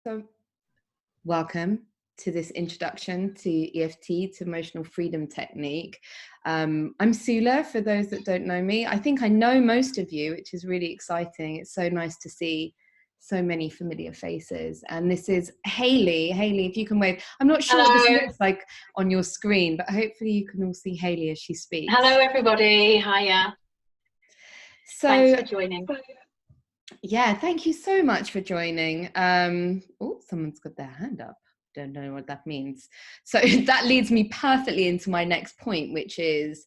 So, welcome to this introduction to EFT, to emotional freedom technique. I'm Soulla, for those that don't know me. I think I know most of you, which is really exciting. It's so nice to see so many familiar faces. And this is Hayley. Hayley, if you can wave. I'm not sure what this looks like on your screen, but hopefully you can all see Hayley as she speaks. Hello, everybody. Hiya. So, thanks for joining. Yeah, thank you so much for joining. Oh, someone's got their hand up. Don't know what that means. So that leads me perfectly into my next point, which is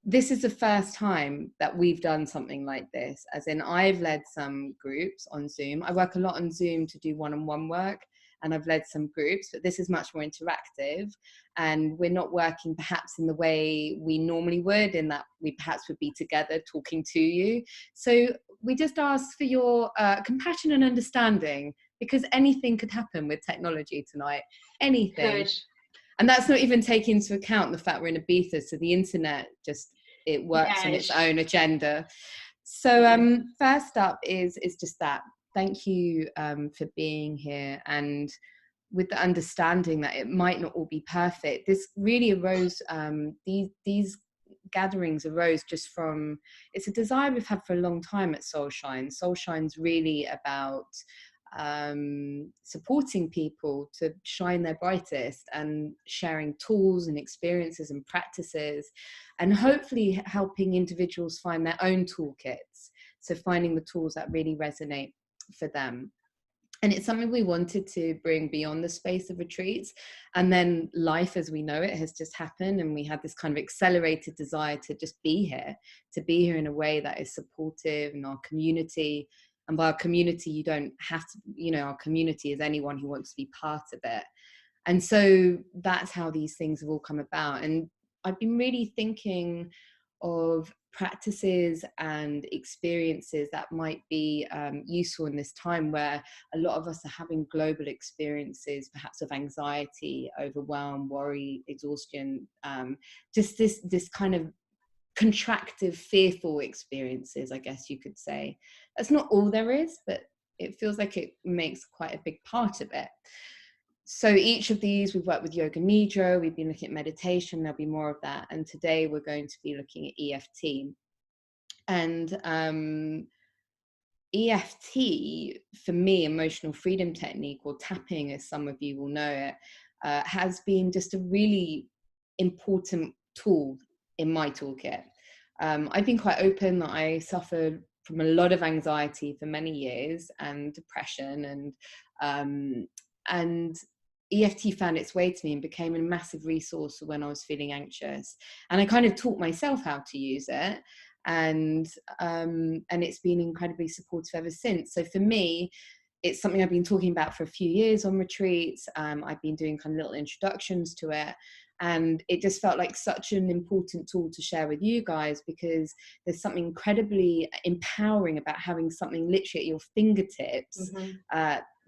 this is the first time that we've done something like this, as in I've led some groups on Zoom. I work a lot on Zoom to do one-on-one work, and I've led some groups, but this is much more interactive, and we're not working perhaps in the way we normally would, in that we perhaps would be together talking to you. So we just ask for your compassion and understanding, because anything could happen with technology tonight, anything. Good. And that's not even taking into account the fact we're in Ibiza, so the internet just, it works on its own agenda. So first up is just that. Thank you for being here, and with the understanding that it might not all be perfect. This really arose, these gatherings arose just from, it's a desire we've had for a long time at Soulshine. Soulshine's really about supporting people to shine their brightest and sharing tools and experiences and practices, and hopefully helping individuals find their own toolkits. So finding the tools that really resonate for them. And it's something we wanted to bring beyond the space of retreats. And then life as we know it has just happened. And we had this kind of accelerated desire to just be here in a way that is supportive in our community. And by our community, you don't have to, our community is anyone who wants to be part of it. And so that's how these things have all come about. And I've been really thinking of practices and experiences that might be useful in this time, where a lot of us are having global experiences, perhaps of anxiety, overwhelm, worry, exhaustion, just this kind of contractive, fearful experiences, I guess you could say. That's not all there is, but it feels like it makes quite a big part of it. So each of these, we've worked with yoga nidra, we've been looking at meditation, there'll be more of that. And today we're going to be looking at EFT. And EFT, for me, emotional freedom technique, or tapping as some of you will know it, has been just a really important tool in my toolkit. I've been quite open that I suffered from a lot of anxiety for many years, and depression, and EFT found its way to me and became a massive resource for when I was feeling anxious. And I kind of taught myself how to use it, and it's been incredibly supportive ever since. So for me, it's something I've been talking about for a few years on retreats. I've been doing kind of little introductions to it, and it just felt like such an important tool to share with you guys, because there's something incredibly empowering about having something literally at your fingertips,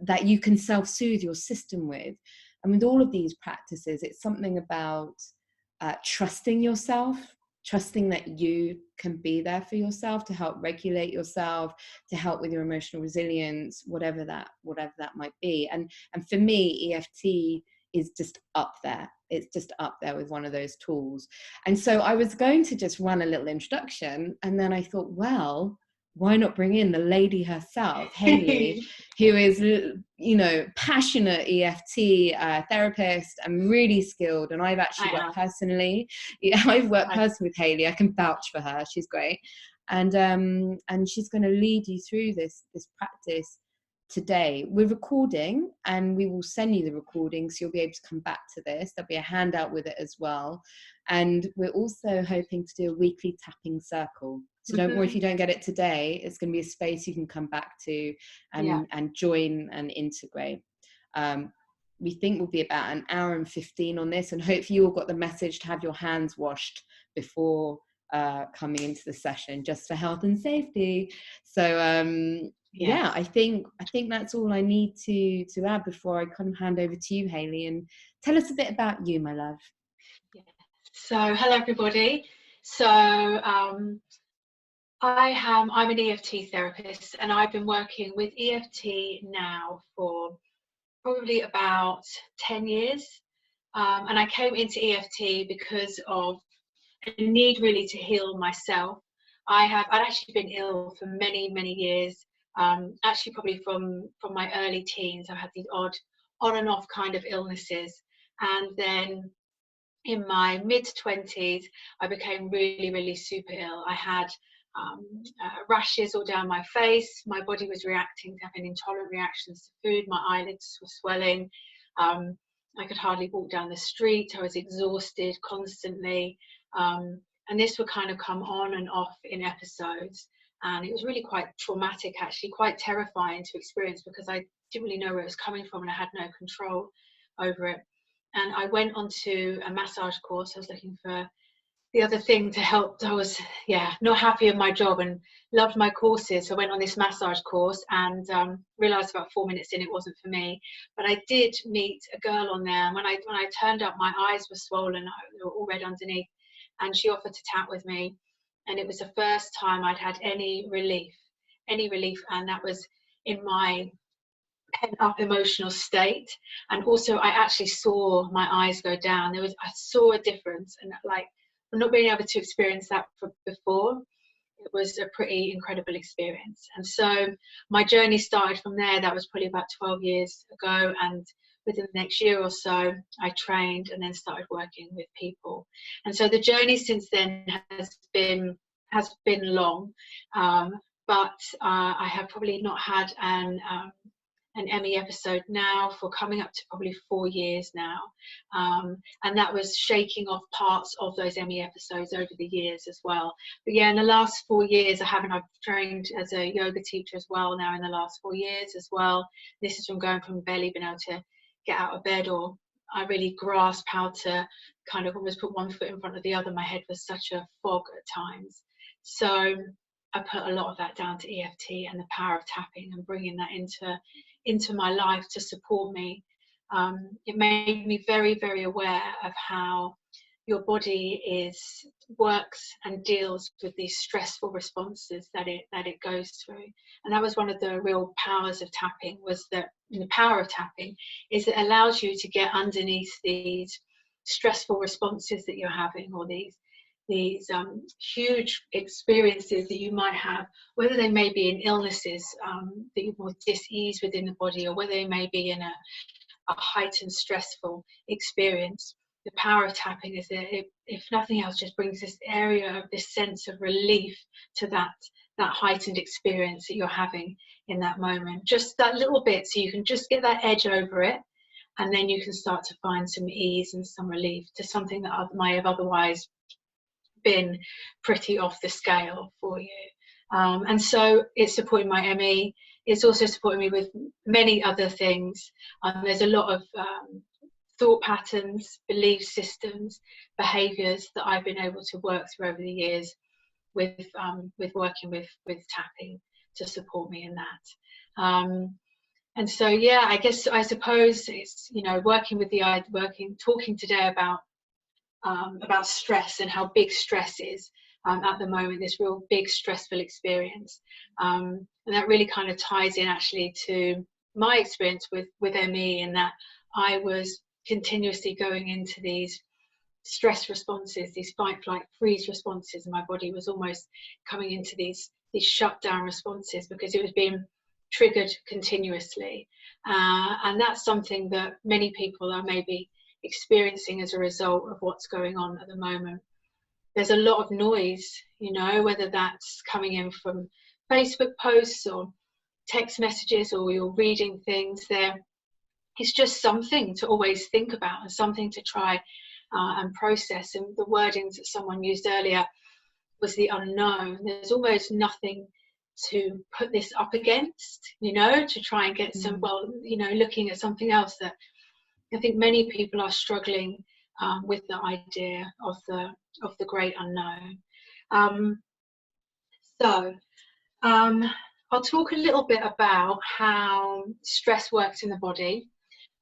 that you can self-soothe your system with. And with all of these practices, it's something about trusting yourself, trusting that you can be there for yourself, to help regulate yourself, to help with your emotional resilience, whatever that might be. And for me, EFT is just up there. It's just up there with one of those tools. And so I was going to just run a little introduction, and then I thought, well, why not bring in the lady herself, Hayley, who is, passionate EFT therapist and really skilled. And I've actually worked personally. I've worked personally with Hayley. I can vouch for her. She's great. And she's going to lead you through this practice today. We're recording, and we will send you the recording, so you'll be able to come back to this. There'll be a handout with it as well. And we're also hoping to do a weekly tapping circle. So don't worry if you don't get it today. It's going to be a space you can come back to and join and integrate. We think we'll be about an hour and 15 on this, and hopefully you all got the message to have your hands washed before coming into the session, just for health and safety. So I think that's all I need to add before I kind of hand over to you, Hayley, and tell us a bit about you, my love. So hello everybody. So I'm an EFT therapist, and I've been working with EFT now for probably about 10 years. And I came into EFT because of a need really to heal myself. I'd actually been ill for many, many years. Actually, probably from my early teens, I've had these odd on and off kind of illnesses. And then in my mid-20s, I became really, really super ill. I had rashes all down my face. My body was reacting, having intolerant reactions to food. My eyelids were swelling. I could hardly walk down the street. I was exhausted constantly. And this would kind of come on and off in episodes. And it was really quite traumatic, actually, quite terrifying to experience, because I didn't really know where it was coming from and I had no control over it. And I went onto a massage course. I was looking for the other thing to help. I was, not happy with my job and loved my courses. So I went on this massage course and realised about 4 minutes in it wasn't for me. But I did meet a girl on there. And when I turned up, my eyes were swollen. They were all red underneath. And she offered to tap with me. And it was the first time I'd had any relief. And that was in my pent up emotional state. And also I actually saw my eyes go down. I saw a difference, and like not being able to experience that before, it was a pretty incredible experience. And so my journey started from there. That was probably about 12 years ago, and within the next year or so I trained and then started working with people. And so the journey since then has been long, but I have probably not had an ME episode now for coming up to probably 4 years now, and that was shaking off parts of those ME episodes over the years as well. But in the last 4 years I've trained as a yoga teacher as well now in the last 4 years as well. This is from going from barely being able to get out of bed, or I really grasp how to kind of almost put one foot in front of the other. My head was such a fog at times. So I put a lot of that down to EFT and the power of tapping and bringing that into my life to support me. It made me very, very aware of how your body works and deals with these stressful responses that it goes through. And that was one of the real powers of tapping, was that the power of tapping is it allows you to get underneath these stressful responses that you're having, or these huge experiences that you might have, whether they may be in illnesses that you will dis-ease within the body, or whether they may be in a heightened stressful experience. The power of tapping is that it, if nothing else, just brings this area of this sense of relief to that heightened experience that you're having in that moment. Just that little bit, so you can just get that edge over it, and then you can start to find some ease and some relief to something that might have otherwise been pretty off the scale for you. And so it's supporting my ME. It's also supporting me with many other things. There's a lot of thought patterns, belief systems, behaviours that I've been able to work through over the years with working with tapping to support me in that. And so I suppose it's talking today about stress and how big stress is at the moment, this real big stressful experience, and that really kind of ties in actually to my experience with ME, in that I was continuously going into these stress responses, these fight, flight, freeze responses, and my body was almost coming into these shutdown responses because it was being triggered continuously, and that's something that many people are maybe experiencing as a result of what's going on at the moment. There's a lot of noise, whether that's coming in from Facebook posts or text messages, or you're reading things there. It's just something to always think about and something to try and process. And the wordings that someone used earlier was the unknown. There's almost nothing to put this up against, to try and get some, looking at something else that I think many people are struggling with, the idea of the great unknown. I'll talk a little bit about how stress works in the body,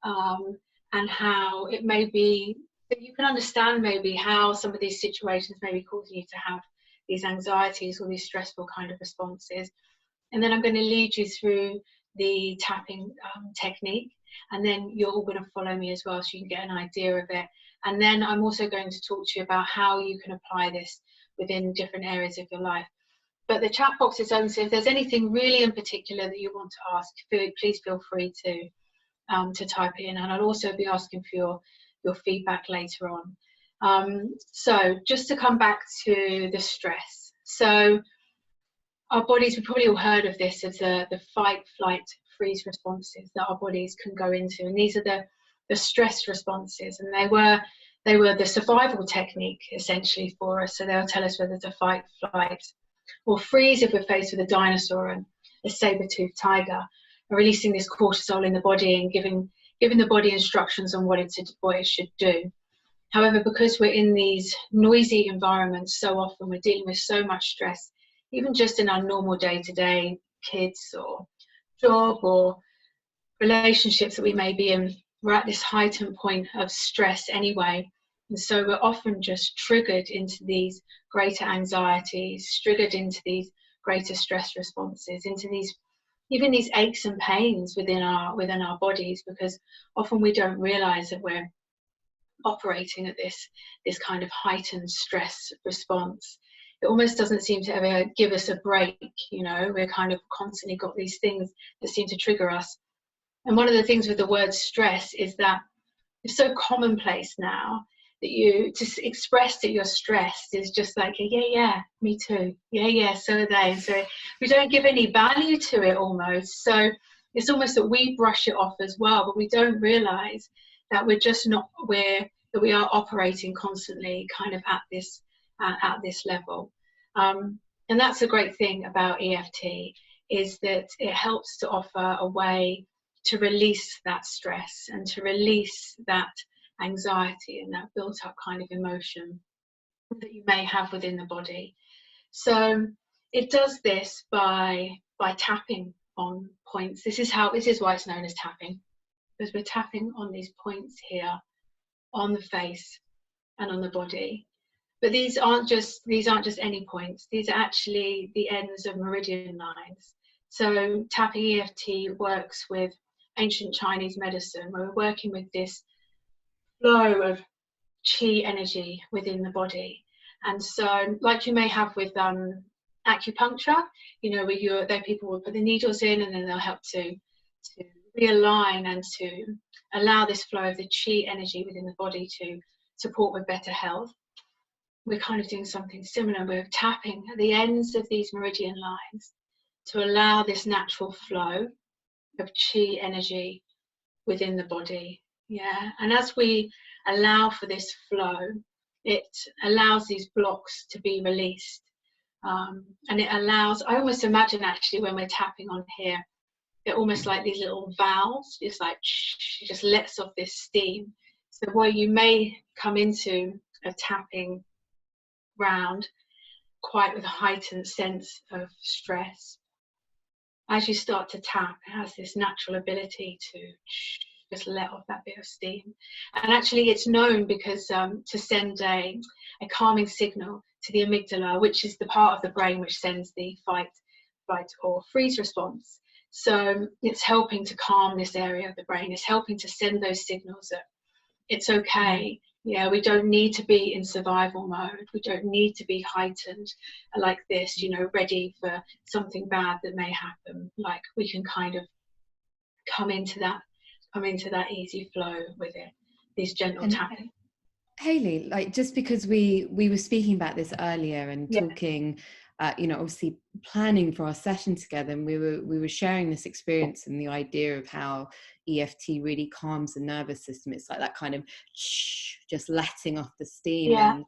and how it may be that you can understand maybe how some of these situations may be causing you to have these anxieties or these stressful kind of responses. And then I'm going to lead you through the tapping technique, and then you're all going to follow me as well so you can get an idea of it. And then I'm also going to talk to you about how you can apply this within different areas of your life. But the chat box is open, so if there's anything really in particular that you want to ask, please feel free to type it in, and I'll also be asking for your feedback later on. So just to come back to the stress. So our bodies, we've probably all heard of this as the fight, flight, freeze responses that our bodies can go into, and these are the stress responses, and they were the survival technique essentially for us. So they'll tell us whether to fight, flight, or freeze if we're faced with a dinosaur and a saber-toothed tiger, and releasing this cortisol in the body and giving the body instructions on what it should do. However, because we're in these noisy environments so often, we're dealing with so much stress, even just in our normal day-to-day, kids or job or relationships that we may be in, we're at this heightened point of stress anyway. And so we're often just triggered into these greater anxieties, triggered into these greater stress responses, into these even these aches and pains within our bodies, because often we don't realize that we're operating at this kind of heightened stress response. It almost doesn't seem to ever give us a break, you know. We're kind of constantly got these things that seem to trigger us. And one of the things with the word stress is that it's so commonplace now that you just express that you're stressed is just like, yeah, me too. Yeah, so are they. And so we don't give any value to it almost. So it's almost that we brush it off as well, but we don't realize that we're just not aware that we are operating constantly kind of at this level. And that's a great thing about EFT, is that it helps to offer a way to release that stress and to release that anxiety and that built up kind of emotion that you may have within the body. So it does this by tapping on points. This is why it's known as tapping, because we're tapping on these points here on the face and on the body. But these aren't just any points. These are actually the ends of meridian lines. So tapping EFT works with ancient Chinese medicine, where we're working with this flow of qi energy within the body. And so, like you may have with acupuncture, you know, where people will put the needles in and then they'll help to realign and to allow this flow of the qi energy within the body to support with better health. We're kind of doing something similar. We're tapping at the ends of these meridian lines to allow this natural flow of qi energy within the body. Yeah, and as we allow for this flow, it allows these blocks to be released, and it allows, I almost imagine actually when we're tapping on here, they're almost like these little valves. It's like it just lets off this steam. So where you may come into a tapping round quite with a heightened sense of stress, as you start to tap, it has this natural ability to just let off that bit of steam. And actually it's known because to send a calming signal to the amygdala, which is the part of the brain which sends the fight, flight or freeze response. So it's helping to calm this area of the brain. It's helping to send those signals that it's okay. Yeah, we don't need to be in survival mode. We don't need to be heightened like this, you know, ready for something bad that may happen. Like we can kind of come into that easy flow with it, these gentle tapping. Hayley, like, just because we were speaking about this earlier and talking, you know, obviously planning for our session together, and we were sharing this experience and the idea of how EFT really calms the nervous system. It's like that kind of just letting off the steam.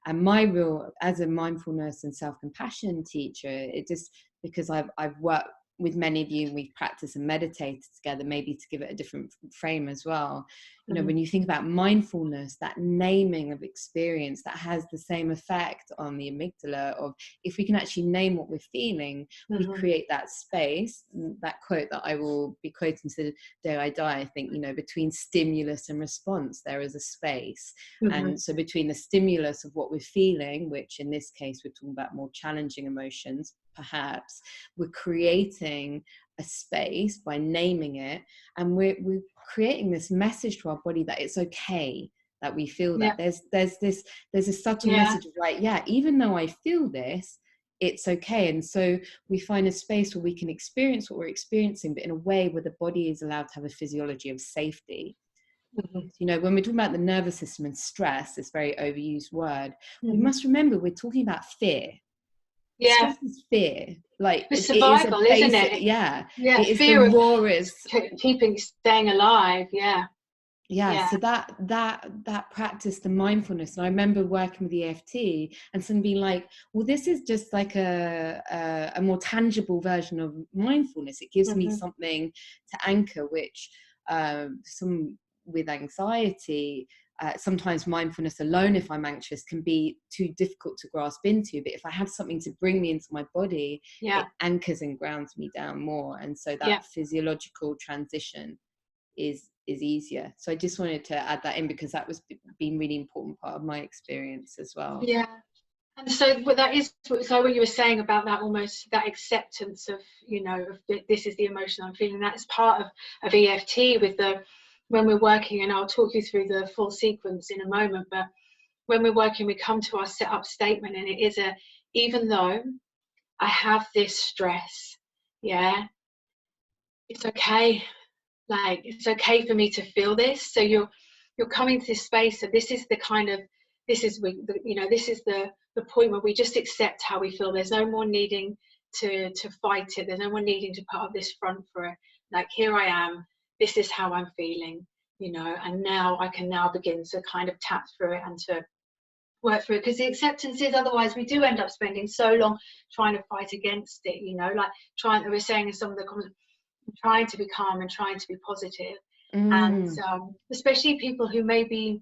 And my real, as a mindfulness and self-compassion teacher, it just, because I've worked with many of you and we've practiced and meditated together, maybe to give it a different frame as well. You know, when you think about mindfulness, that naming of experience, that has the same effect on the amygdala of, if we can actually name what we're feeling, we create that space. That quote that I will be quoting to the day I die, I think, you know, between stimulus and response, there is a space. And so between the stimulus of what we're feeling, which in this case, we're talking about more challenging emotions, perhaps, we're creating a space by naming it, and we're creating this message to our body that it's okay that we feel that. There's a subtle message of like, yeah, even though I feel this, it's okay. And so we find a space where we can experience what we're experiencing, but in a way where the body is allowed to have a physiology of safety. You know, when we're talking about the nervous system and stress, this very overused word, we must remember we're talking about fear. Stress is fear. Like it's it is a survival, basic, isn't it? It is fear the of rawest. staying alive. So that practice, the mindfulness, and I remember working with EFT and someone being like, well, this is just like a more tangible version of mindfulness. It gives me something to anchor, which some with anxiety, sometimes mindfulness alone, if I'm anxious, can be too difficult to grasp into. But if I have something to bring me into my body, it anchors and grounds me down more. And so that physiological transition is easier. So I just wanted to add that in, because that was been really important part of my experience as well. And so that is, so what you were saying about that, almost that acceptance of, you know, of this is the emotion I'm feeling, that's part of EFT with when we're working, and I'll talk you through the full sequence in a moment, but when we're working, we come to our set up statement, and it is even though I have this stress, it's okay. Like, it's okay for me to feel this. So you're coming to this space of this is the point where we just accept how we feel. There's no more needing to fight it. There's no more needing to put up this front for it. Like, here I am, this is how I'm feeling, you know, and now I can now begin to kind of tap through it and to work through it. Because the acceptance is, otherwise we do end up spending so long trying to fight against it, you know, like we're saying in some of the comments, trying to be calm and trying to be positive. And especially people who may be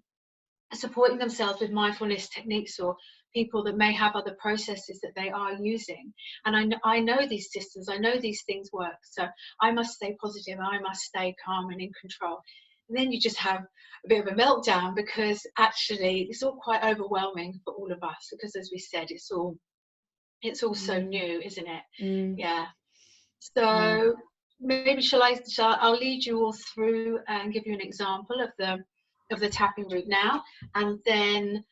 supporting themselves with mindfulness techniques, or people that may have other processes that they are using, and I know these systems, I know these things work, so I must stay positive, I must stay calm and in control. And then you just have a bit of a meltdown, because actually it's all quite overwhelming for all of us, because as we said, it's all so new, isn't it? So maybe I'll lead you all through and give you an example of the tapping route now, and then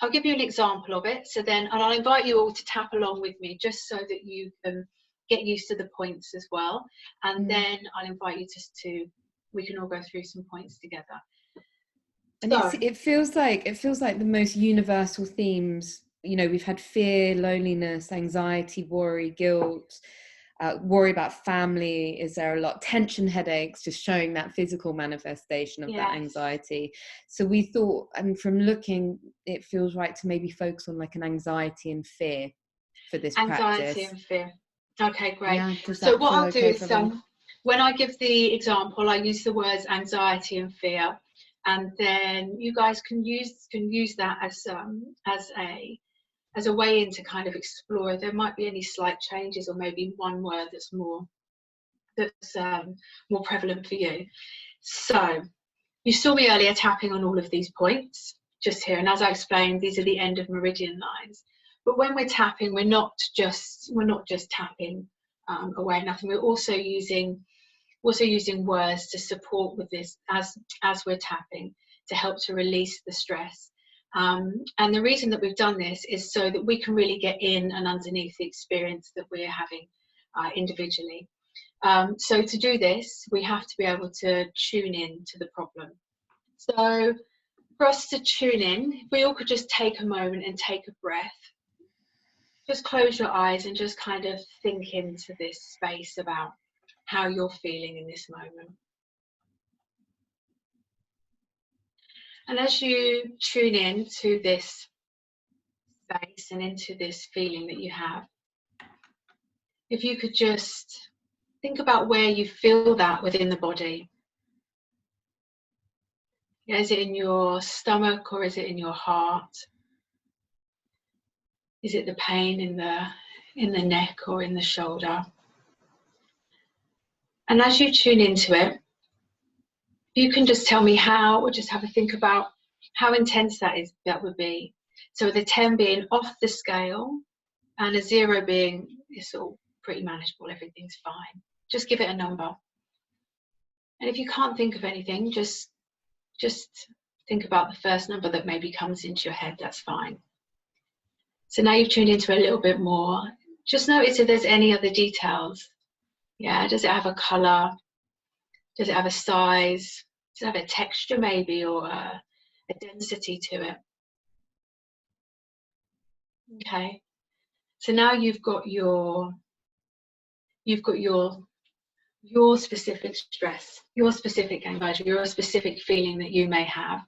I'll give you an example of it. So then, and I'll invite you all to tap along with me, just so that you can get used to the points as well. And then I'll invite you we can all go through some points together. And it feels like the most universal themes. You know, we've had fear, loneliness, anxiety, worry, guilt. Worry about family, is there a lot, tension, headaches, just showing that physical manifestation of that anxiety. So we thought, and from looking, it feels right to maybe focus on like an anxiety and fear for this practice. Anxiety and fear. Okay, great. So what I'll do is, when I give the example, I use the words anxiety and fear, and then you guys can use that as a way in to kind of explore. There might be any slight changes, or maybe one word that's more prevalent for you. So you saw me earlier tapping on all of these points just here, and as I explained, these are the end of meridian lines. But when we're tapping, we're not just tapping away nothing. We're also using words to support with this as we're tapping, to help to release the stress. And the reason that we've done this is so that we can really get in and underneath the experience that we're having individually. So to do this, we have to be able to tune in to the problem. So for us to tune in, if we all could just take a moment and take a breath. Just close your eyes and just kind of think into this space about how you're feeling in this moment. And as you tune in to this space and into this feeling that you have, if you could just think about where you feel that within the body. Is it in your stomach, or is it in your heart? Is it the pain in the neck or in the shoulder? And as you tune into it, you can just tell me how, or just have a think about how intense that would be. So with a 10 being off the scale and a 0 being it's all pretty manageable, everything's fine. Just give it a number. And if you can't think of anything, just think about the first number that maybe comes into your head. That's fine. So now you've tuned into a little bit more. Just notice if there's any other details. Yeah, does it have a color? Does it have a size? Does it have a texture maybe, or a density to it? Okay. So now you've got your specific stress, your specific anxiety, your specific feeling that you may have.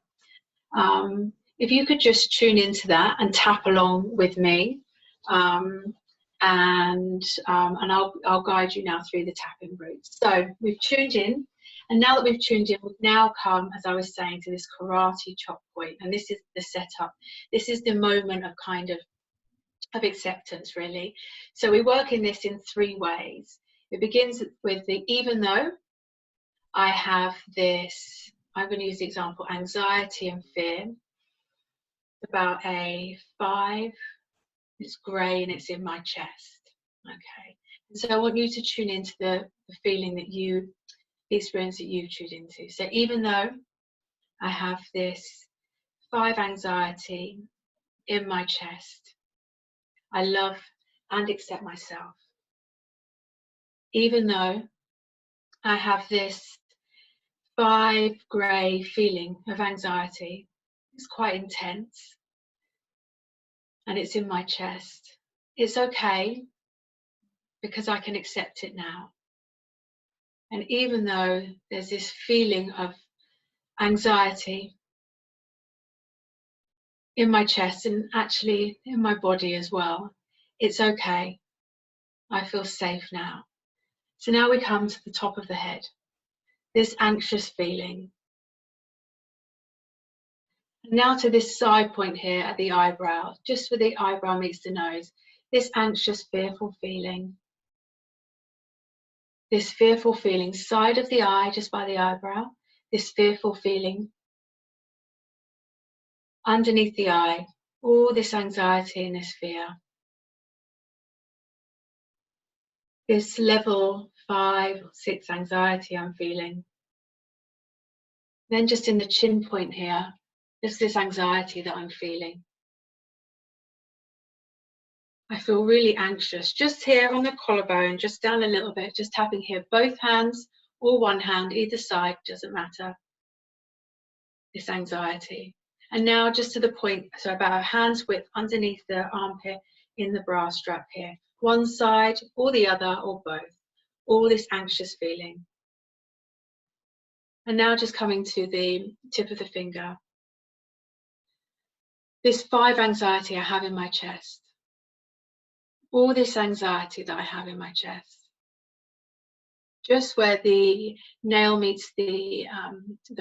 If you could just tune into that and tap along with me, and I'll guide you now through the tapping route. So we've tuned in, and now that we've tuned in, we've now come, as I was saying, to this karate chop point, and this is the setup. This is the moment of kind of acceptance, really. So we work in this in 3 ways. It begins with the even though I have this, I'm going to use the example, anxiety and fear, about a 5, it's grey and it's in my chest. Okay. And so I want you to tune into the feeling that the experience that you've tuned into. So even though I have this 5 anxiety in my chest, I love and accept myself. Even though I have this 5 grey feeling of anxiety, it's quite intense and it's in my chest. It's okay because I can accept it now. And even though there's this feeling of anxiety in my chest and actually in my body as well, it's okay. I feel safe now. So now we come to the top of the head, this anxious feeling. And now to this side point here at the eyebrow, just where the eyebrow meets the nose, this anxious, fearful feeling. This fearful feeling, side of the eye, just by the eyebrow, this fearful feeling. Underneath the eye, all this anxiety and this fear. This level 5 or 6 anxiety I'm feeling. Then just in the chin point here, just this anxiety that I'm feeling. I feel really anxious, just here on the collarbone, just down a little bit, just tapping here, both hands or one hand, either side, doesn't matter. This anxiety. And now just to the point, so about a hand's width underneath the armpit in the bra strap here. One side or the other or both. All this anxious feeling. And now just coming to the tip of the finger. This 5 anxiety I have in my chest. All this anxiety that I have in my chest. Just where the nail meets the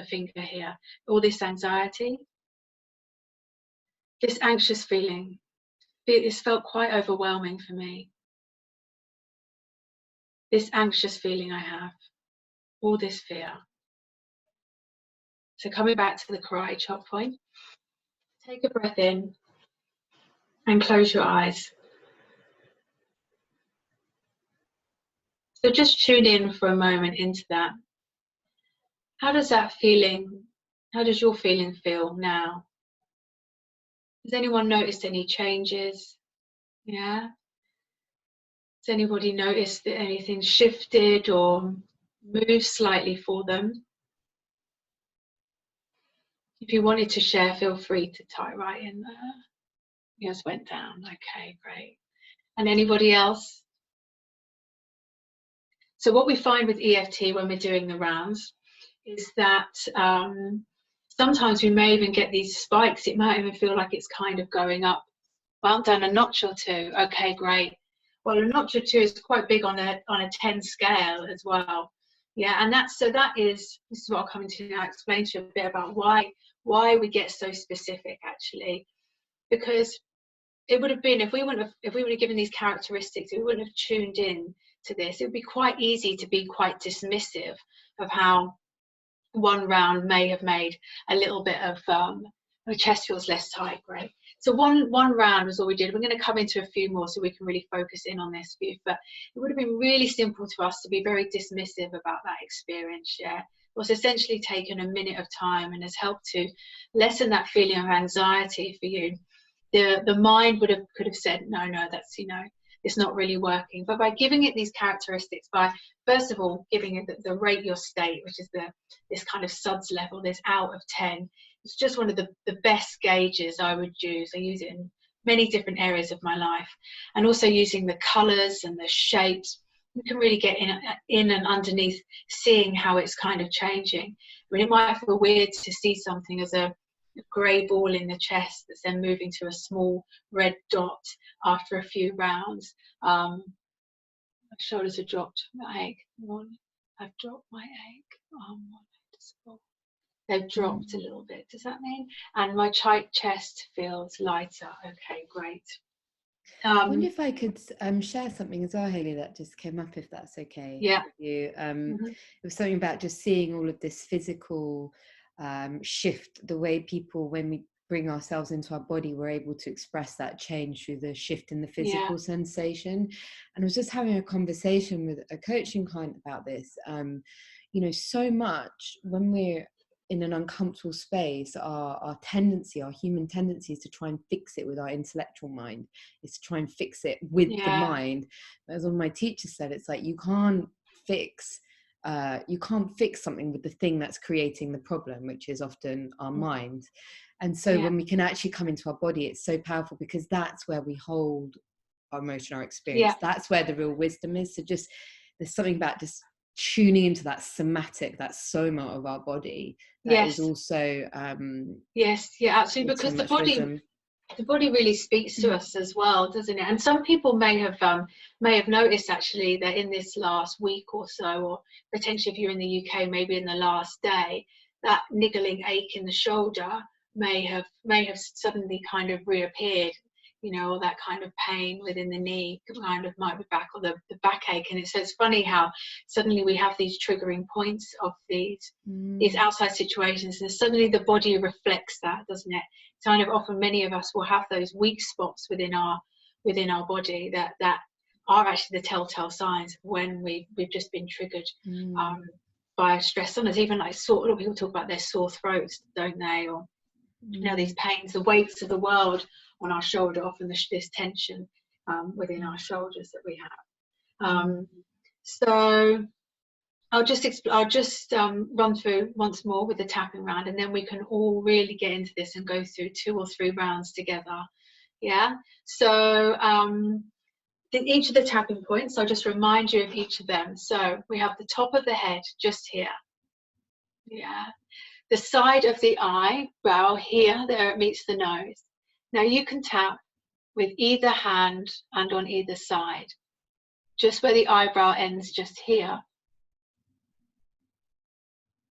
finger here. All this anxiety. This anxious feeling. This felt quite overwhelming for me. This anxious feeling I have. All this fear. So coming back to the karate chop point. Take a breath in and close your eyes. So just tune in for a moment into that. How does that feeling, how does your feeling feel now? Has anyone noticed any changes? Yeah? Has anybody noticed that anything shifted or moved slightly for them? If you wanted to share, feel free to type right in there. Yours went down. Okay, great. And anybody else? So what we find with EFT when we're doing the rounds is that sometimes we may even get these spikes. It might even feel like it's kind of going up. Well done, a notch or 2. Okay, great. Well, a notch or 2 is quite big on a 10 scale as well. Yeah, and this is what I'll come into now, explain to you a bit about why we get so specific actually. Because it would have been, if we would have given these characteristics, we wouldn't have tuned in to this. It would be quite easy to be quite dismissive of how one round may have made a little bit of my chest feels less tight, great. So one round was all we did. We're going to come into a few more so we can really focus in on this view. But it would have been really simple to us to be very dismissive about that experience. Yeah, it was essentially taken a minute of time and has helped to lessen that feeling of anxiety for you. The mind could have said, no, that's, it's not really working. But by giving it these characteristics, by first of all giving it the rate your state, which is this kind of SUDS level, this out of 10, it's just one of the best gauges I would use. I use it in many different areas of my life, and also using the colours and the shapes. You can really get in and underneath, seeing how it's kind of changing. I mean, it might feel weird to see something as a grey ball in the chest that's then moving to a small red dot after a few rounds. My shoulders have dropped. My egg. I've dropped my egg. They've dropped a little bit. Does that mean? And my chest feels lighter. Okay, great. I wonder if I could share something as well, Hayley, that just came up, if that's okay. Yeah. With you. It was something about just seeing all of this physical shift, the way people, when we bring ourselves into our body, we're able to express that change through the shift in the physical sensation. And I was just having a conversation with a coaching client about this. So much when we're in an uncomfortable space, our human tendency is to try and fix it with our intellectual mind, is to try and fix it with the mind. As one of my teachers said, it's like you can't fix something with the thing that's creating the problem, which is often our mind. And so when we can actually come into our body, it's so powerful, because that's where we hold our emotion, our experience. That's where the real wisdom is. So just there's something about just tuning into that somatic, that soma of our body, that is also absolutely, because the body really speaks to us as well, doesn't it? And some people may have noticed actually that in this last week or so, or potentially if you're in the UK, maybe in the last day, that niggling ache in the shoulder may have suddenly kind of reappeared, or that kind of pain within the knee kind of might be back, or the backache. And so it's funny how suddenly we have these triggering points of these outside situations, and suddenly the body reflects that, doesn't it? Kind of often many of us will have those weak spots within our body that are actually the telltale signs when we've just been triggered by stress. Sometimes even like a lot of people talk about their sore throats, don't they? Or these pains, the weights of the world on our shoulder, often this tension within our shoulders that we have. So I'll just run through once more with the tapping round, and then we can all really get into this and go through 2 or 3 rounds together. Yeah. So each of the tapping points, I'll just remind you of each of them. So we have the top of the head just here. Yeah. The side of the eyebrow here, there it meets the nose. Now you can tap with either hand and on either side, just where the eyebrow ends, just here.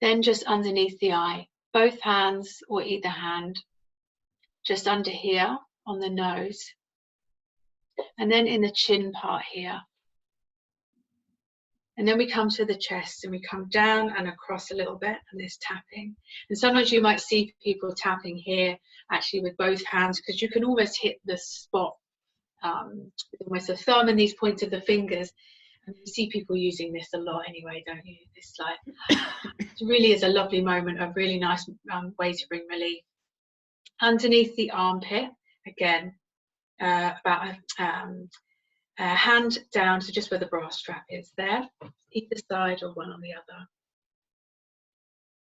Then just underneath the eye, both hands or either hand, just under here on the nose. And then in the chin part here. And then we come to the chest, and we come down and across a little bit, and this tapping. And sometimes you might see people tapping here actually with both hands, because you can almost hit the spot with almost a thumb and these points of the fingers. And you see people using this a lot anyway, don't you? It's like, it really is a lovely moment, a really nice way to bring relief. Underneath the armpit, again, about a hand down to just where the bra strap is there, either side or one on the other.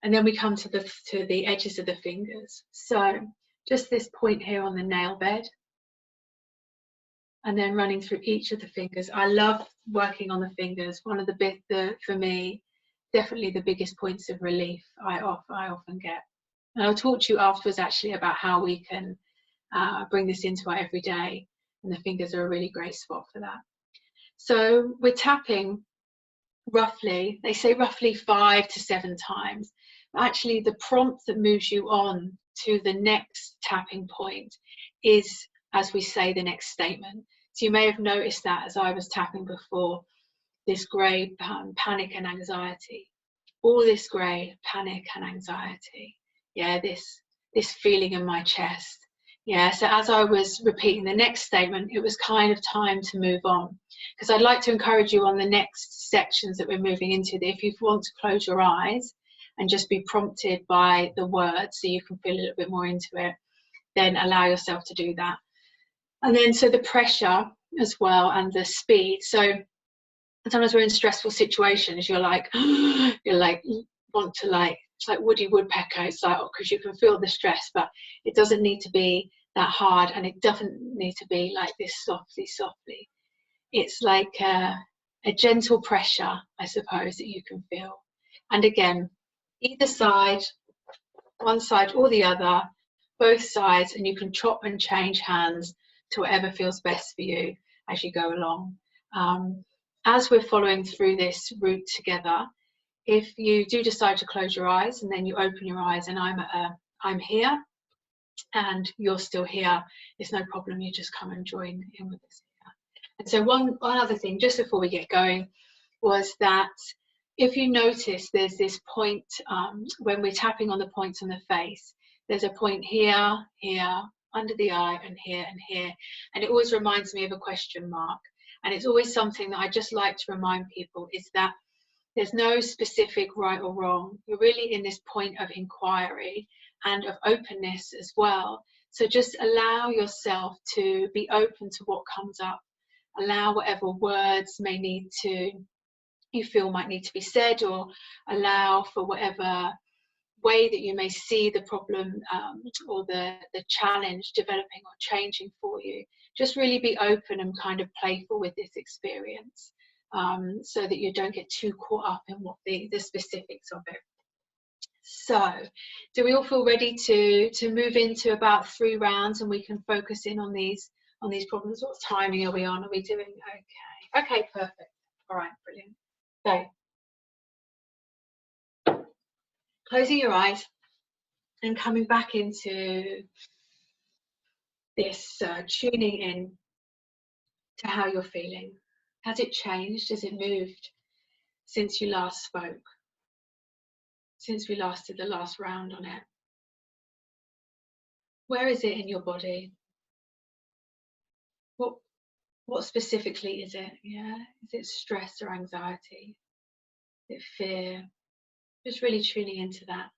And then we come to the edges of the fingers. So just this point here on the nail bed, and then running through each of the fingers. I love working on the fingers. One of for me, definitely the biggest points of relief I often get. And I'll talk to you afterwards actually about how we can bring this into our everyday, and the fingers are a really great spot for that. So we're tapping roughly, they say roughly 5 to 7 times. Actually, the prompt that moves you on to the next tapping point is, as we say, the next statement. So you may have noticed that as I was tapping before, this grey panic and anxiety, all this grey panic and anxiety. Yeah, this feeling in my chest. Yeah, so as I was repeating the next statement, it was kind of time to move on, because I'd like to encourage you on the next sections that we're moving into, that if you want to close your eyes and just be prompted by the words so you can feel a little bit more into it, then allow yourself to do that. And then so the pressure as well and the speed. So sometimes we're in stressful situations, you're like want to like, it's like Woody Woodpecker. It's like, because you can feel the stress, but it doesn't need to be that hard, and it doesn't need to be like this softly. It's like a gentle pressure, I suppose, that you can feel. And again, either side, one side or the other, both sides, and you can chop and change hands to whatever feels best for you as you go along. As we're following through this route together, if you do decide to close your eyes and then you open your eyes and I'm here and you're still here, it's no problem, you just come and join in with us here. And so one other thing just before we get going was that if you notice there's this point when we're tapping on the points on the face, there's a point here, here, under the eye, and here, and it always reminds me of a question mark. And it's always something that I just like to remind people, is that there's no specific right or wrong. You're really in this point of inquiry and of openness as well. So just allow yourself to be open to what comes up. Allow whatever words you feel might need to be said, or allow for whatever way that you may see the problem or the challenge developing or changing for you. Just really be open and kind of playful with this experience, so that you don't get too caught up in what the specifics of it. So do we all feel ready to move into about 3 rounds, and we can focus in on these problems? What timing are we on? Are we doing okay? Perfect. All right, brilliant. So closing your eyes and coming back into this tuning in to how you're feeling. Has it changed? Has it moved since you last spoke? Since we last did the last round on it? Where is it in your body? What specifically is it? Yeah, is it stress or anxiety? Is it fear? Just really tuning into that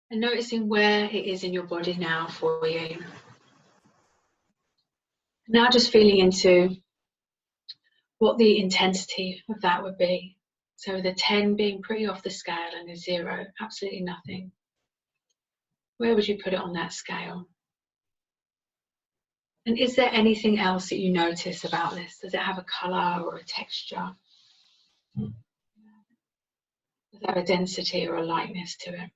and noticing where it is in your body now for you. Now just feeling into what the intensity of that would be. So the 10 being pretty off the scale and a 0, absolutely nothing. Where would you put it on that scale? And is there anything else that you notice about this? Does it have a colour or a texture? Does it have a density or a lightness to it?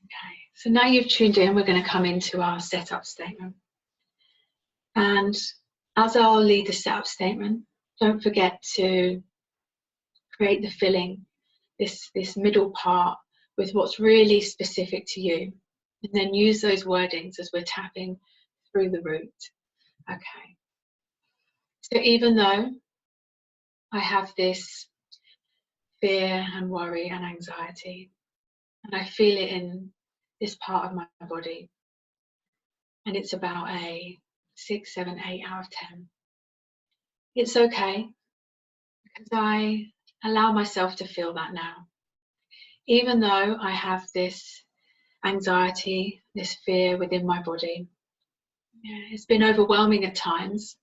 Okay, so now you've tuned in, we're going to come into our setup statement. And as I'll lead the setup statement, don't forget to create the filling, this middle part with what's really specific to you. And then use those wordings as we're tapping through the root. Okay. So even though I have this fear and worry and anxiety, and I feel it in this part of my body, and it's about a 6, 7, 8 out of 10. It's okay, because I allow myself to feel that now. Even though I have this anxiety, this fear within my body, it's been overwhelming at times.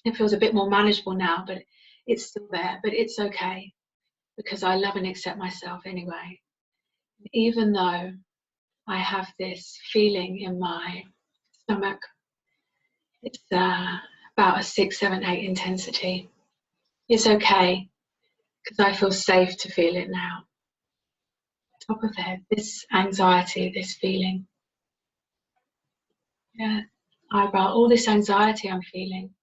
It feels a bit more manageable now, but it's still there. But it's okay, because I love and accept myself anyway. Even though I have this feeling in my stomach, it's about a 6, 7, 8 intensity. It's okay, because I feel safe to feel it now. Top of the head, this anxiety, this feeling. Yeah, eyebrow, all this anxiety I'm feeling.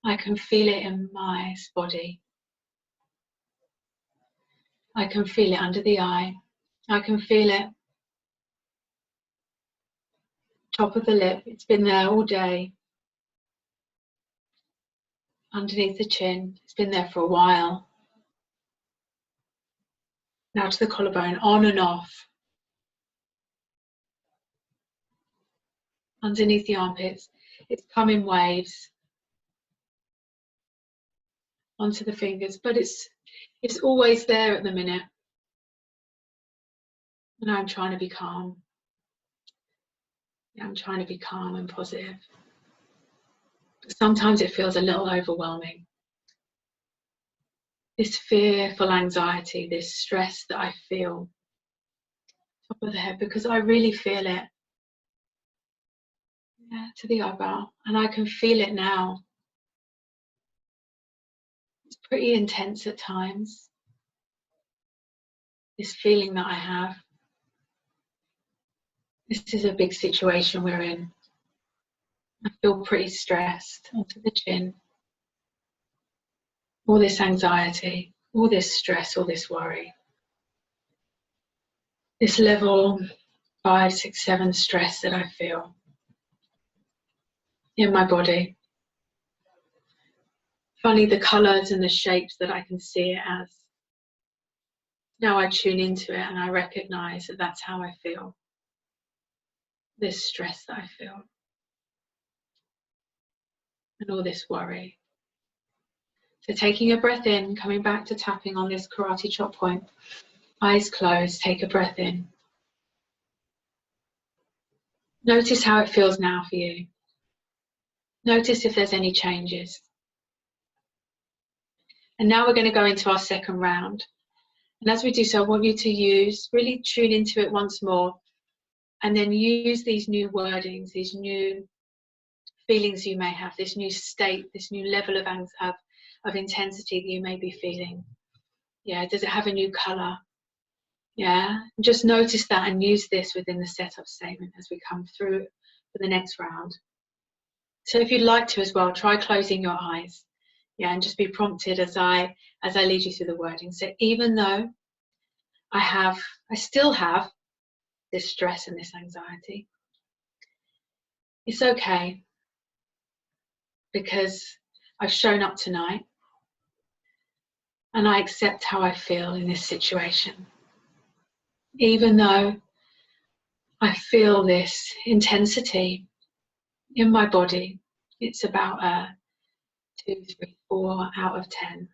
I can feel it in my body. I can feel it under the eye. I can feel it top of the lip. It's been there all day. Underneath the chin. It's been there for a while. Now to the collarbone, on and off. underneath the armpits. It's come in waves onto the fingers, but it's always there at the minute. And I'm trying to be calm. I'm trying to be calm and positive. Sometimes it feels a little overwhelming. This fearful anxiety, this stress that I feel, top of the head, because I really feel it. Yeah, to the eyebrow, and I can feel it now. It's pretty intense at times, this feeling that I have. This is a big situation we're in. I feel pretty stressed onto the chin. All this anxiety, all this stress, all this worry. This level 5, 6, 7 stress that I feel in my body. Funny the colours and the shapes that I can see it as. Now I tune into it and I recognise that that's how I feel. This stress that I feel. And all this worry. So taking a breath in, coming back to tapping on this karate chop point. Eyes closed, take a breath in. Notice how it feels now for you. Notice if there's any changes. And now we're going to go into our second round. And as we do so, I want you to really tune into it once more, and then use these new wordings, these new feelings you may have, this new state, this new level of intensity that you may be feeling. Yeah, does it have a new colour? Yeah, just notice that and use this within the setup statement as we come through for the next round. So if you'd like to as well, try closing your eyes. Yeah, and just be prompted as I lead you through the wording. So even though I still have this stress and this anxiety, it's okay, because I've shown up tonight and I accept how I feel in this situation. Even though I feel this intensity in my body, it's about a 2, 3, 4 out of 10.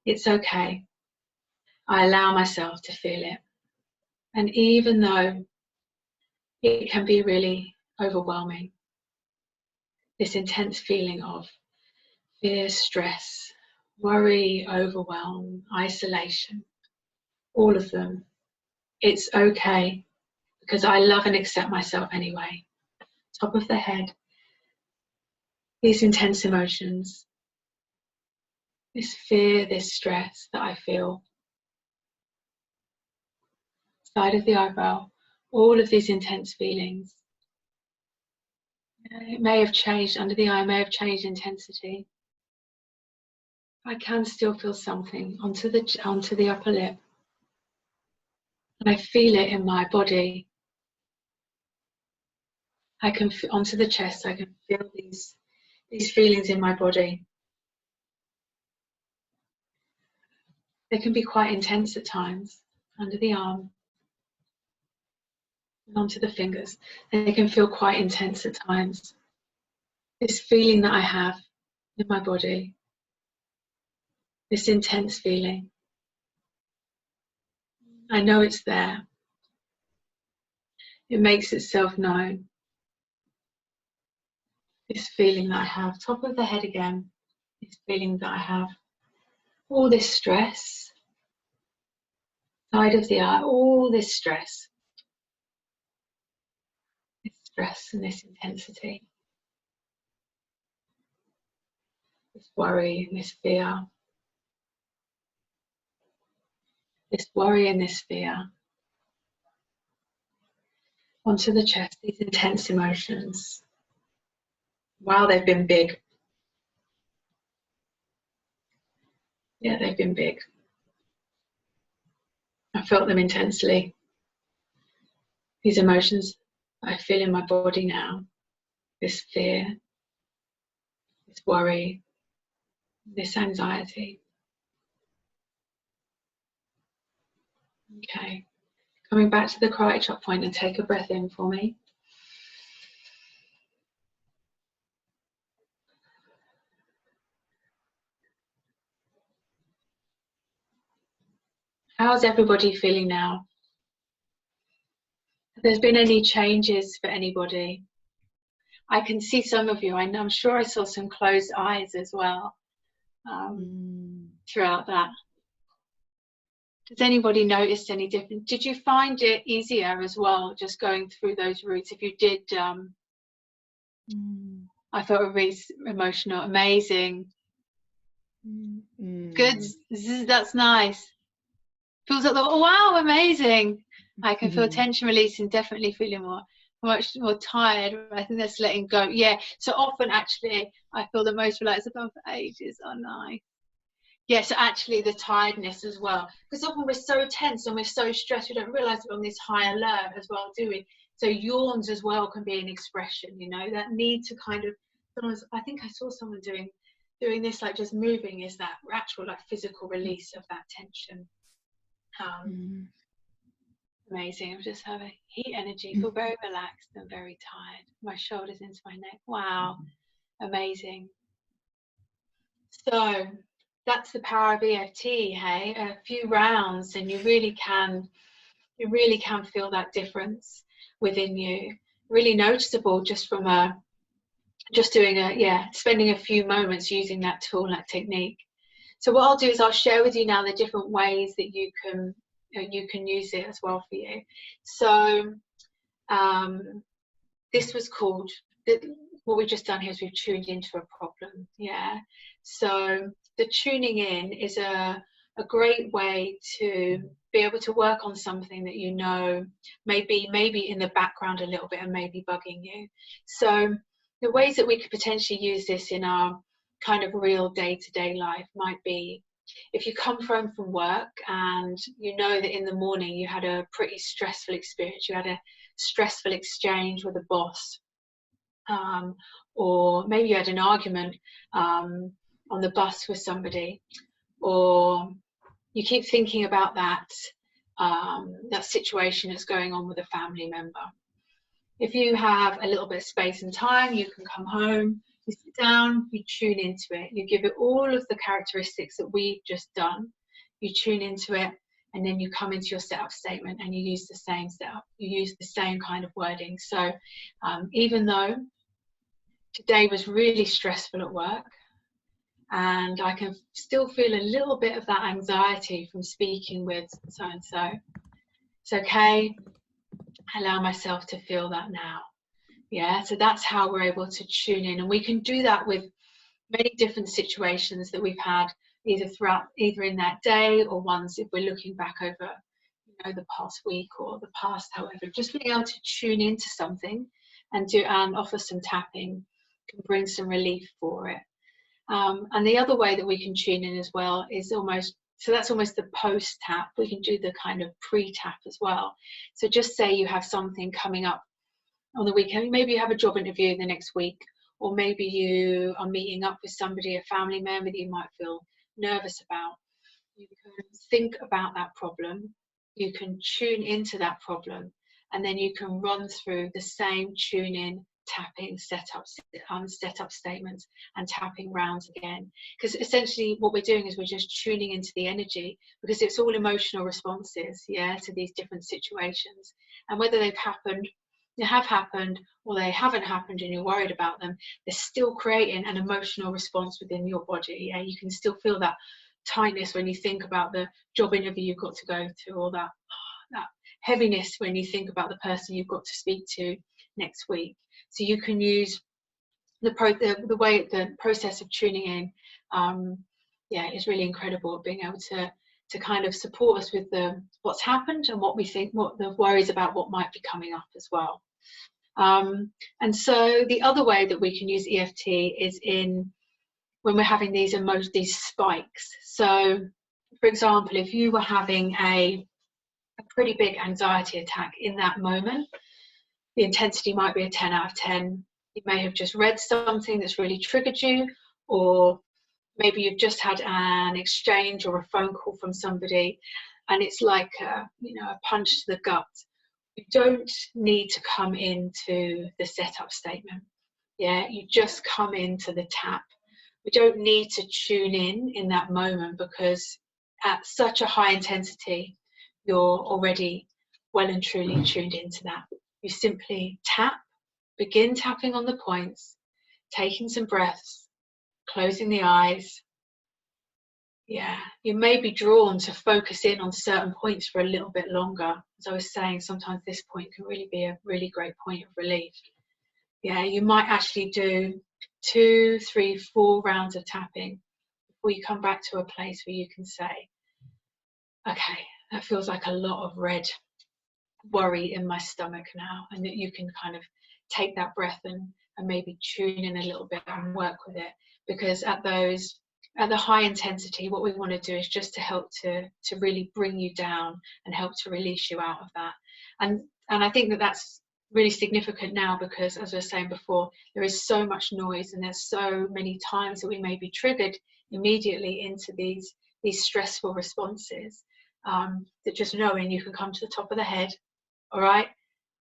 It's okay. I allow myself to feel it. And even though it can be really overwhelming, this intense feeling of fear, stress, worry, overwhelm, isolation, all of them, it's okay, because I love and accept myself anyway. Top of the head, these intense emotions, this fear, this stress that I feel. Side of the eyebrow, all of these intense feelings. It may have changed under the eye, may have changed intensity. I can still feel something onto the upper lip. And I feel it in my body. I can feel onto the chest, I can feel these feelings in my body. They can be quite intense at times, under the arm and onto the fingers. They can feel quite intense at times. This feeling that I have in my body, this intense feeling, I know it's there. It makes itself known. This feeling that I have, top of the head again, this feeling that I have, all this stress, side of the eye, all this stress and this intensity, this worry and this fear, this worry and this fear, onto the chest, these intense emotions. Wow, they've been big. Yeah, they've been big. I felt them intensely. These emotions I feel in my body now, this fear, this worry, this anxiety. Okay, coming back to the karate chop point, and take a breath in for me. How's everybody feeling now? Have there been any changes for anybody? I can see some of you. I'm sure I saw some closed eyes as well throughout that. Has anybody noticed any difference? Did you find it easier as well, just going through those routes? If you did, I thought it was really emotional, amazing. Good, that's nice. Feels like, oh, wow, amazing. I can feel tension releasing, definitely feeling much more tired. I think that's letting go. Yeah, so often actually I feel the most relaxed about for ages. Oh, nice. Yeah, so actually the tiredness as well, because often we're so tense and we're so stressed, we don't realize we're on this high alert as well, do we? So yawns as well can be an expression, you know, that need to kind of, sometimes I think I saw someone doing this, like just moving, is that actual like physical release of that tension. Amazing. I'm just having heat energy, feel very relaxed and very tired. My shoulders into my neck. Wow, amazing. So that's the power of EFT, hey? A few rounds and you really can feel that difference within you. Really noticeable just from spending a few moments using that tool, that technique. So what I'll do is I'll share with you now the different ways that you can use it as well for you. So this was called, what we've just done here is we've tuned into a problem. Yeah. So the tuning in is a great way to be able to work on something that you know maybe in the background a little bit and maybe bugging you. So the ways that we could potentially use this in our kind of real day-to-day life might be, if you come home from work and you know that in the morning you had a pretty stressful experience, you had a stressful exchange with a boss, or maybe you had an argument on the bus with somebody, or you keep thinking about that situation that's going on with a family member. If you have a little bit of space and time, you can come home, you sit down, you tune into it, you give it all of the characteristics that we've just done, you tune into it, and then you come into your setup statement and you use the same setup, you use the same kind of wording. So even though today was really stressful at work and I can still feel a little bit of that anxiety from speaking with so-and-so, it's okay, allow myself to feel that now. Yeah, so that's how we're able to tune in, and we can do that with many different situations that we've had either in that day or ones if we're looking back over, you know, the past week or the past, however, just being able to tune into something and offer some tapping can bring some relief for it. And the other way that we can tune in as well is that's almost the post tap. We can do the kind of pre-tap as well. So just say you have something coming up on the weekend, maybe you have a job interview the next week, or maybe you are meeting up with somebody, a family member that you might feel nervous about. You can think about that problem, you can tune into that problem, and then you can run through the same tune in, tapping, setup statements and tapping rounds again. Because essentially what we're doing is we're just tuning into the energy, because it's all emotional responses, yeah, to these different situations. And whether they have happened or they haven't happened and you're worried about them, they're still creating an emotional response within your body. Yeah, you can still feel that tightness when you think about the job interview you've got to go to, or that heaviness when you think about the person you've got to speak to next week. So you can use the process of tuning in. Is really incredible at being able to kind of support us with what's happened and what we think, what the worries about what might be coming up as well. And so the other way that we can use EFT is when we're having these spikes. So for example, if you were having a pretty big anxiety attack in that moment, the intensity might be a 10 out of 10. You may have just read something that's really triggered you, or maybe you've just had an exchange or a phone call from somebody and it's like a punch to the gut. You don't need to come into the setup statement. Yeah, you just come into the tap. We don't need to tune in that moment, because at such a high intensity, you're already well and truly tuned into that. You simply tap, begin tapping on the points, taking some breaths, closing the eyes. Yeah, you may be drawn to focus in on certain points for a little bit longer. As I was saying, sometimes this point can really be a really great point of relief. Yeah, you might actually do 2, 3, 4 rounds of tapping before you come back to a place where you can say, okay, that feels like a lot of red worry in my stomach now, and that you can kind of take that breath and maybe tune in a little bit and work with it. Because at the high intensity, what we want to do is just to help to really bring you down and help to release you out of that. And I think that that's really significant now, because as I was saying before, there is so much noise, and there's so many times that we may be triggered immediately into these stressful responses, that just knowing you can come to the top of the head. All right,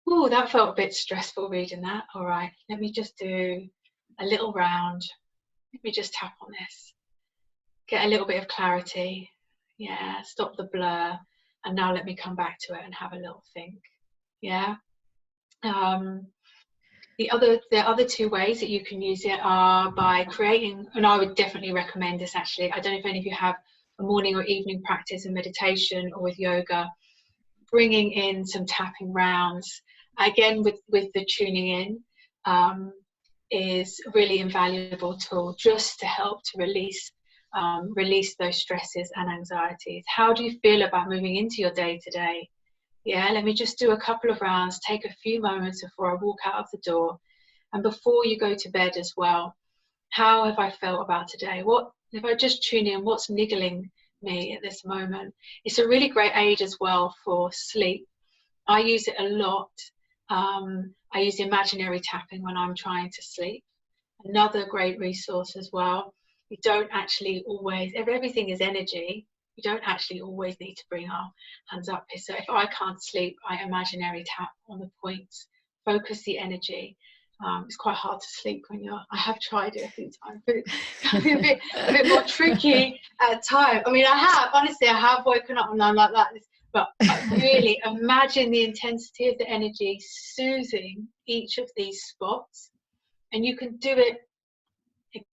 oh, that felt a bit stressful reading that. All right, let me just do a little round. Let me just tap on this, get a little bit of clarity. Yeah, stop the blur, and now let me come back to it and have a little think. Yeah. The other 2 ways that you can use it are by creating, and I would definitely recommend this actually. I don't know if any of you have a morning or evening practice in meditation or with yoga, bringing in some tapping rounds, again with the tuning in, is a really invaluable tool just to help to release those stresses and anxieties. How do you feel about moving into your day today? Yeah, let me just do a couple of rounds, take a few moments before I walk out of the door, and before you go to bed as well. How have I felt about today? What if I just tune in? What's niggling me at this moment? It's a really great aid as well for sleep. I use it a lot. I use imaginary tapping when I'm trying to sleep. Another great resource as well. You don't actually always, everything is energy. You don't actually always need to bring our hands up here. So if I can't sleep, I imaginary tap on the points, focus the energy. It's quite hard to sleep when I have tried it a few times, but it can be a bit more tricky at times. I mean, honestly, I have woken up and I'm like that, but really imagine the intensity of the energy soothing each of these spots. And you can do it,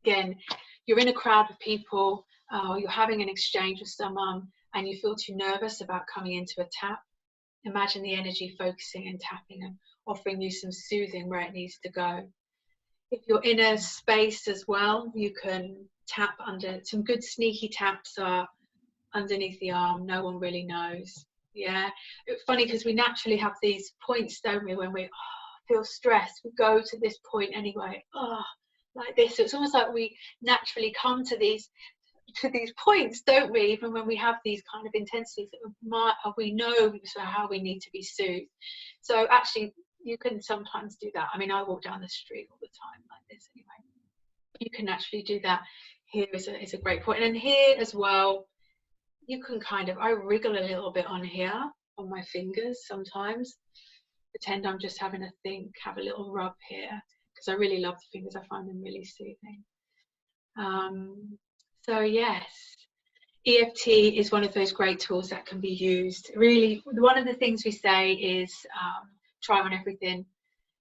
again, you're in a crowd of people, or you're having an exchange with someone and you feel too nervous about coming into a tap. Imagine the energy focusing and tapping and offering you some soothing where it needs to go. If you're in a space as well, you can tap under, some good sneaky taps are underneath the arm, no one really knows. Yeah, it's funny because we naturally have these points, don't we, when we feel stressed, we go to this point anyway, like this. So it's almost like we naturally come to these points, don't we, even when we have these kind of intensities that we know how we need to be soothed. So actually you can sometimes do that. I mean, I walk down the street all the time like this anyway. You can actually do that. Here is a great point. And here as well, you can kind of, I wriggle a little bit on here on my fingers sometimes, pretend I'm just having a think, have a little rub here, because I really love the fingers. I find them really soothing. So yes, EFT is one of those great tools that can be used. Really, one of the things we say is try on everything,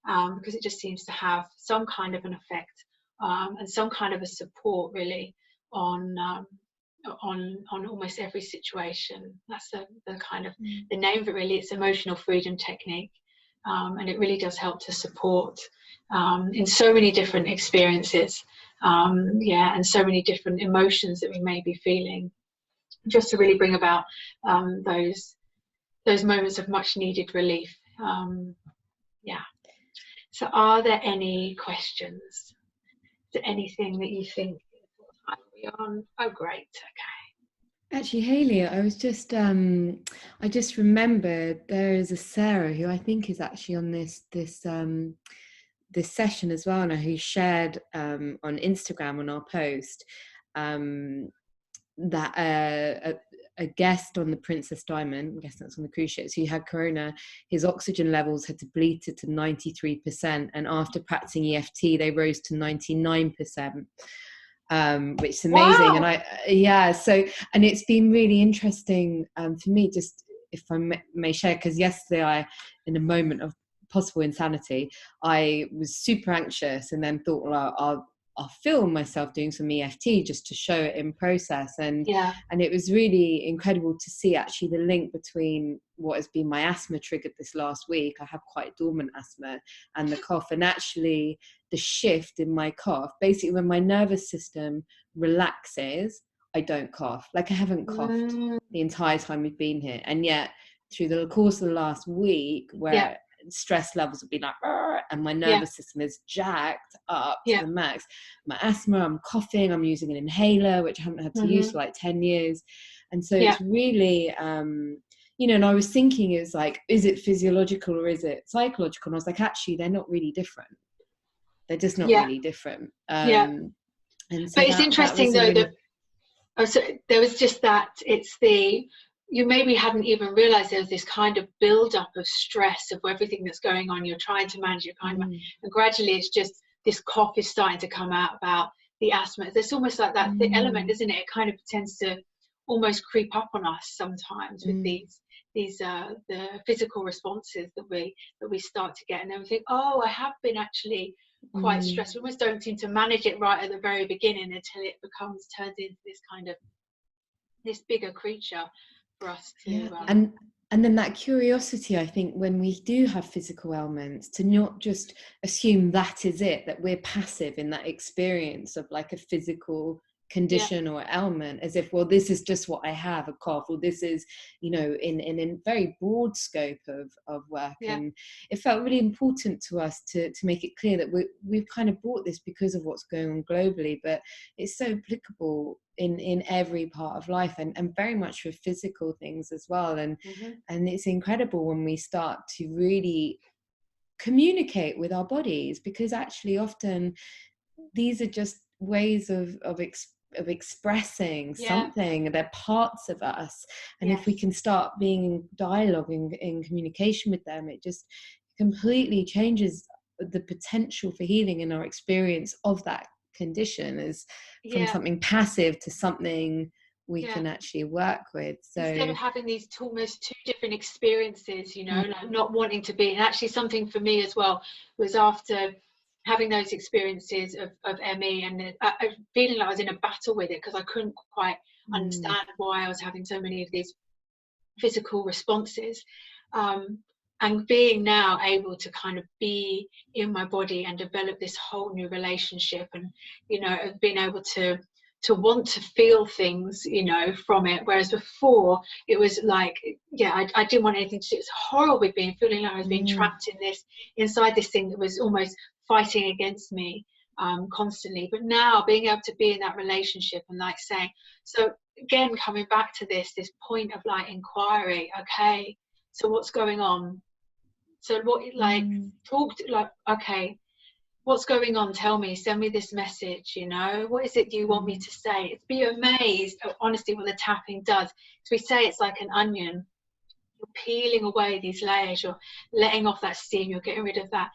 because it just seems to have some kind of an effect, and some kind of a support really on almost every situation. That's the kind of the name of it really. It's emotional freedom technique, and it really does help to support in so many different experiences, and so many different emotions that we may be feeling, just to really bring about those moments of much needed relief. So are there any questions? Is there anything that you think are we on? Oh great, okay. Actually, Hayley, I was just I just remembered there is a Sarah who I think is actually on this session as well now, who shared on Instagram on our post that a guest on the Princess Diamond, I guess that's on the cruise ships, who had corona, his oxygen levels had depleted to 93%, and after practicing EFT they rose to 99%. which is amazing. Wow. And and it's been really interesting for me, just if I may share, because yesterday in a moment of possible insanity, I was super anxious and then thought, well, I'll film myself doing some EFT just to show it in process. And it was really incredible to see actually the link between what has been my asthma triggered this last week. I have quite dormant asthma, and the cough, and actually the shift in my cough. Basically, when my nervous system relaxes, I don't cough. Like I haven't coughed the entire time we've been here. And yet through the course of the last week, where stress levels have been like, and my nervous system is jacked up to the max. My asthma, I'm coughing, I'm using an inhaler, which I haven't had to use for like 10 years. And so it's really, you know, and I was thinking, it was like, is it physiological or is it psychological? And I was like, actually, they're not really different. They're just not really different. And so but it's interesting though, that so there was just that, it's the, you maybe hadn't even realized there was this kind of build-up of stress of everything that's going on. You're trying to manage it, and gradually it's just this cough is starting to come out about the asthma. There's almost like that the element, isn't it? It kind of tends to almost creep up on us sometimes with these the physical responses that we start to get, and then we think, oh, I have been actually quite stressed. We almost don't seem to manage it right at the very beginning until it turns into this kind of this bigger creature for us to and then that curiosity, I think, when we do have physical ailments, to not just assume that is it, that we're passive in that experience of like a physical condition or ailment, as if, well, this is just what I have, a cough, or this is, you know, in very broad scope of work. And it felt really important to us to make it clear that we've kind of brought this because of what's going on globally, but it's so applicable in every part of life, and very much with physical things as well. And it's incredible when we start to really communicate with our bodies, because actually often these are just ways of expressing something. They're parts of us, and if we can start being in dialogue, in communication with them, it just completely changes the potential for healing in our experience of that condition, as from something passive to something we can actually work with. So instead of having these almost two different experiences, you know, like not wanting to be, and actually something for me as well was after having those experiences of ME, and feeling like I was in a battle with it because I couldn't quite understand why I was having so many of these physical responses, and being now able to kind of be in my body and develop this whole new relationship, and, you know, being able to want to feel things, you know, from it, whereas before it was like, I didn't want anything to do. It's horrible feeling like I was being trapped inside this thing that was almost fighting against me constantly. But now being able to be in that relationship and like saying, so again, coming back to this point of like inquiry, okay, so what's going on? So what, like, talk to, like, okay, what's going on? Tell me, send me this message, you know, what is it you want me to say? It's be amazed, honestly, what the tapping does. So we say it's like an onion. You're peeling away these layers, you're letting off that steam, you're getting rid of that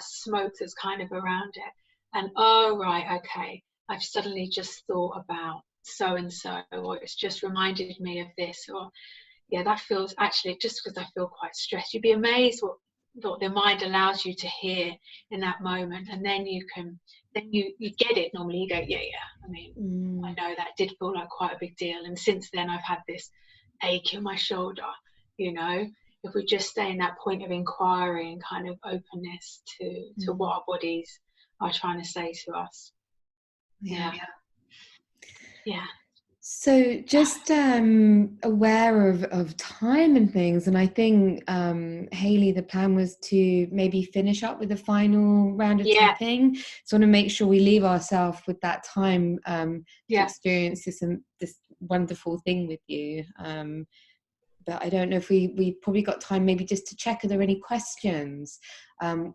smoke that's kind of around it. And oh, right, okay, I've suddenly just thought about so and so, or it's just reminded me of this, or that feels, actually, just because I feel quite stressed. You'd be amazed what the mind allows you to hear in that moment. And then you get it. Normally you go, I mean, I know that did feel like quite a big deal, and since then I've had this ache in my shoulder, you know. If we just stay in that point of inquiry and kind of openness to what our bodies are trying to say to us. So just aware of time and things, and I think Hayley, the plan was to maybe finish up with a final round of tapping. So I want to make sure we leave ourselves with that time to experience this wonderful thing with you. But I don't know if we probably got time maybe just to check, are there any questions?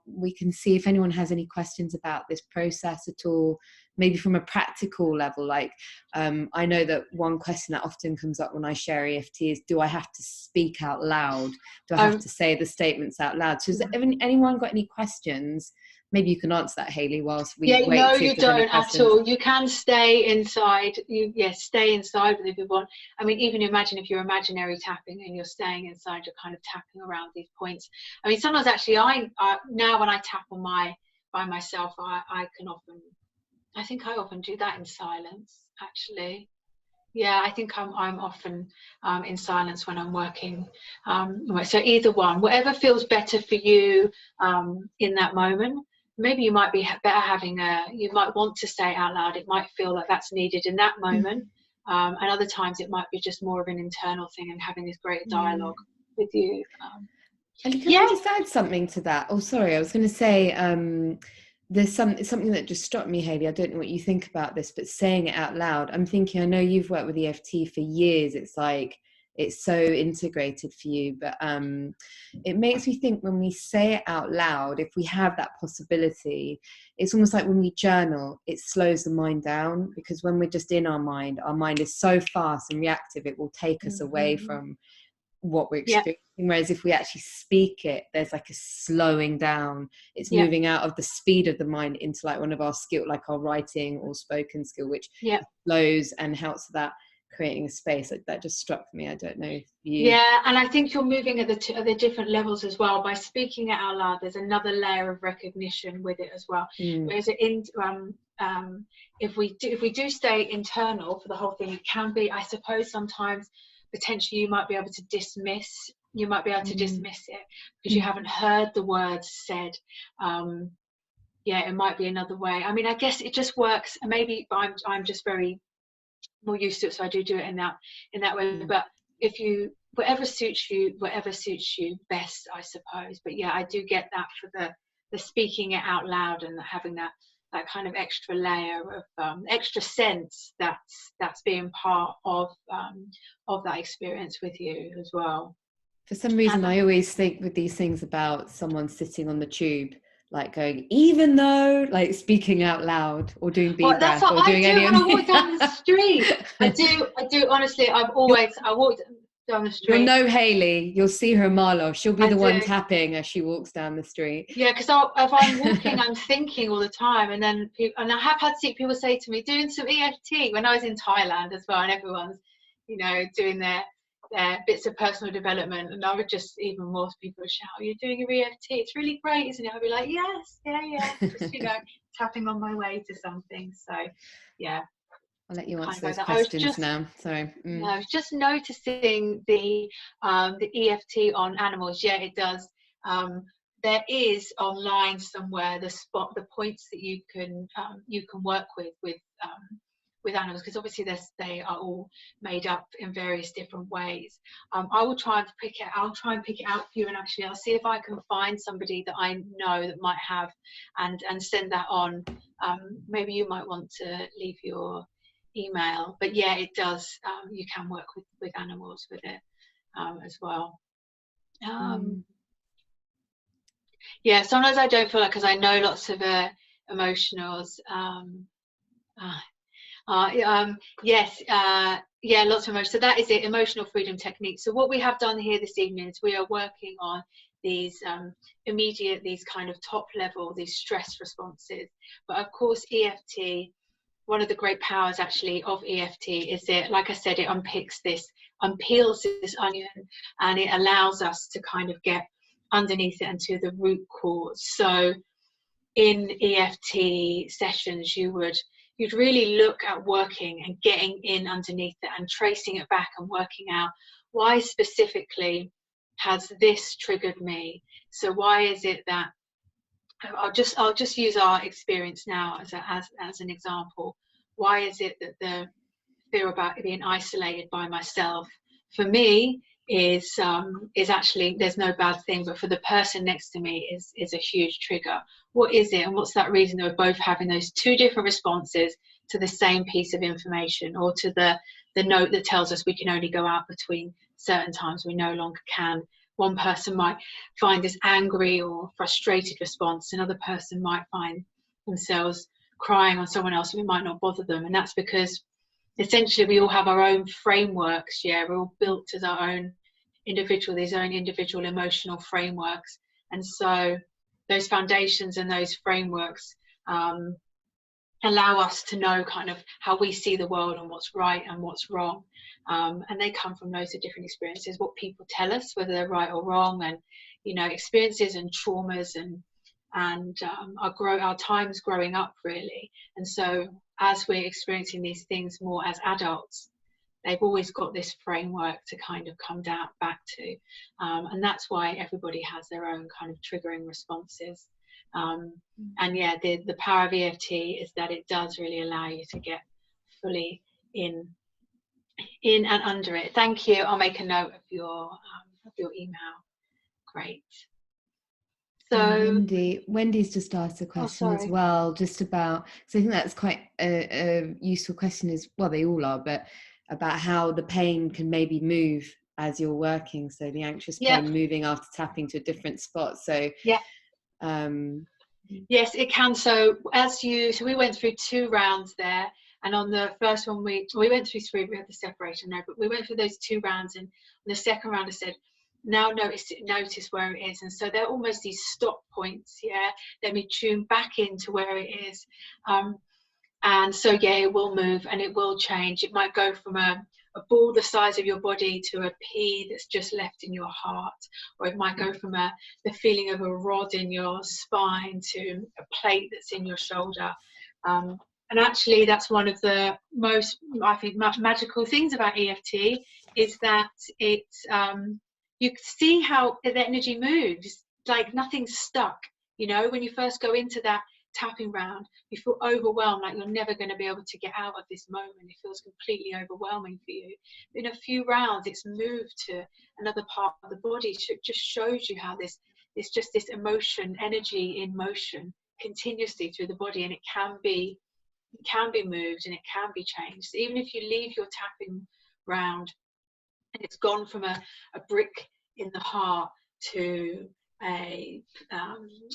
We can see if anyone has any questions about this process at all, maybe from a practical level. Like I know that one question that often comes up when I share EFT is, do I have to speak out loud? Do I have to say the statements out loud? So has anyone got any questions maybe you can answer that, Hayley, whilst we Yeah, wait no, to see if you there's any don't at questions. all. You can stay inside. Stay inside with it if you want. I mean, even imagine if you're imaginary tapping and you're staying inside, you're kind of tapping around these points. I mean, sometimes actually, now when I tap on by myself, I think I often do that in silence, actually. Yeah, I think I'm often in silence when I'm working. So either one, whatever feels better for you in that moment. Maybe you might be better having you might want to say it out loud. It might feel like that's needed in that moment. And other times it might be just more of an internal thing and having this great dialogue with you. And can I just add something to that? Oh, sorry, I was going to say, there's something that just struck me, Hayley. I don't know what you think about this, but saying it out loud, I'm thinking, I know you've worked with EFT for years. It's like, it's so integrated for you, but it makes me think when we say it out loud, if we have that possibility, it's almost like when we journal, it slows the mind down, because when we're just in our mind is so fast and reactive, it will take us away from what we're experiencing. Whereas if we actually speak it, there's like a slowing down. It's moving out of the speed of the mind into like one of our skill, like our writing or spoken skill, which slows and helps that creating a space. Like that just struck me. I don't know if you. Yeah, and I think you're moving at the different levels as well. By speaking it out loud, there's another layer of recognition with it as well. Whereas if we do stay internal for the whole thing, it can be, I suppose, sometimes potentially you might be able to dismiss. You might be able to dismiss it because you haven't heard the words said. It might be another way. I mean, I guess it just works. Maybe I'm just very more used to it, so I do it in that way. But if you, whatever suits you best, I suppose. But yeah, I do get that for the speaking it out loud and having that kind of extra layer of extra sense that's being part of that experience with you as well. For some reason, I always think with these things about someone sitting on the tube, like going, even though, like speaking out loud or doing beat breath or doing any of when I walk down the street. I do honestly. I walk down the street. You'll know Hayley. You'll see her a mile off. She'll be the one tapping as she walks down the street. Yeah, because if I'm walking, I'm thinking all the time, and then and I have had people say to me, doing some EFT when I was in Thailand as well, and everyone's, doing their bits of personal development, and I would just, even more people would shout, "You're doing your EFT, it's really great, isn't it?" I'd be like, yes, yeah, just tapping on my way to something. So yeah, I'll let you answer those questions now. Sorry. I was just noticing the EFT on animals. Yeah, it does. There is online somewhere the points that you can work with animals, because obviously they are all made up in various different ways. I will try and pick it. I'll try and pick it out for you, and actually I'll see if I can find somebody that I know that might have, and send that on. Maybe you might want to leave your email, but yeah, it does. You can work with animals with it as well. Yeah, sometimes I don't feel like, because I know lots of emotionals. Yes, lots of emotion. So that is it, emotional freedom technique. So what we have done here this evening is we are working on these immediate, these kind of top level, these stress responses. But of course, EFT, one of the great powers actually of EFT is that, like I said, it unpeels this onion, and it allows us to kind of get underneath it and to the root cause. So in EFT sessions, you'd really look at working and getting in underneath it and tracing it back and working out, why specifically has this triggered me? So why is it that, I'll just use our experience now as an example. Why is it that the fear about being isolated by myself, for me, is actually, there's no bad thing, but for the person next to me is a huge trigger? What is it, and what's that reason that we're both having those two different responses to the same piece of information, or to the note that tells us we can only go out between certain times, we no longer can? One person might find this angry or frustrated response, another person might find themselves crying on someone else, and it might not bother them. And that's because essentially we all have our own frameworks. We're all built as our own individual, these own individual emotional frameworks. And so those foundations and those frameworks allow us to know kind of how we see the world and what's right and what's wrong. And they come from loads of different experiences, what people tell us, whether they're right or wrong, and, you know, experiences and traumas and our times growing up, really. And so as we're experiencing these things more as adults, they've always got this framework to kind of come down back to. And that's why everybody has their own kind of triggering responses. And yeah, the power of EFT is that it does really allow you to get fully in and under it. Thank you. I'll make a note of your email. Great. So Wendy's just asked a question as well, just about, so I think that's quite a useful question as well. They all are, but about how the pain can maybe move as you're working. So the anxious pain moving after tapping to a different spot. So yes, it can. So we went through 2 rounds there, and on the first one we went through 3. We had the separation there, but we went through those 2 rounds, and on the second round I said, now notice where it is. And so they're almost these stop points. Let me tune back into where it is. And so it will move and it will change. It might go from a ball the size of your body to a pea that's just left in your heart, or it might go from the feeling of a rod in your spine to a plate that's in your shoulder. And actually, that's one of the most, I think, magical things about EFT, is that it's you can see how the energy moves, like nothing's stuck. You know, when you first go into that tapping round, you feel overwhelmed, like you're never going to be able to get out of this moment. It feels completely overwhelming for you. In a few rounds, it's moved to another part of the body. It just shows you how this emotion, energy in motion continuously through the body, and it can be moved and it can be changed. So even if you leave your tapping round and it's gone from a brick in the heart to a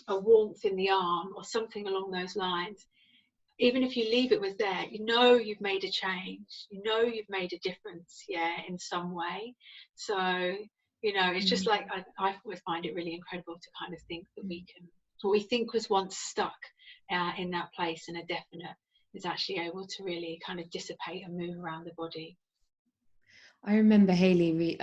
warmth in the arm or something along those lines, even if you leave it with there, you know you've made a change, you know you've made a difference, in some way. So, you know, it's just like I always find it really incredible to kind of think that we can, what we think was once stuck in that place and a definite, is actually able to really kind of dissipate and move around the body. I remember Hayley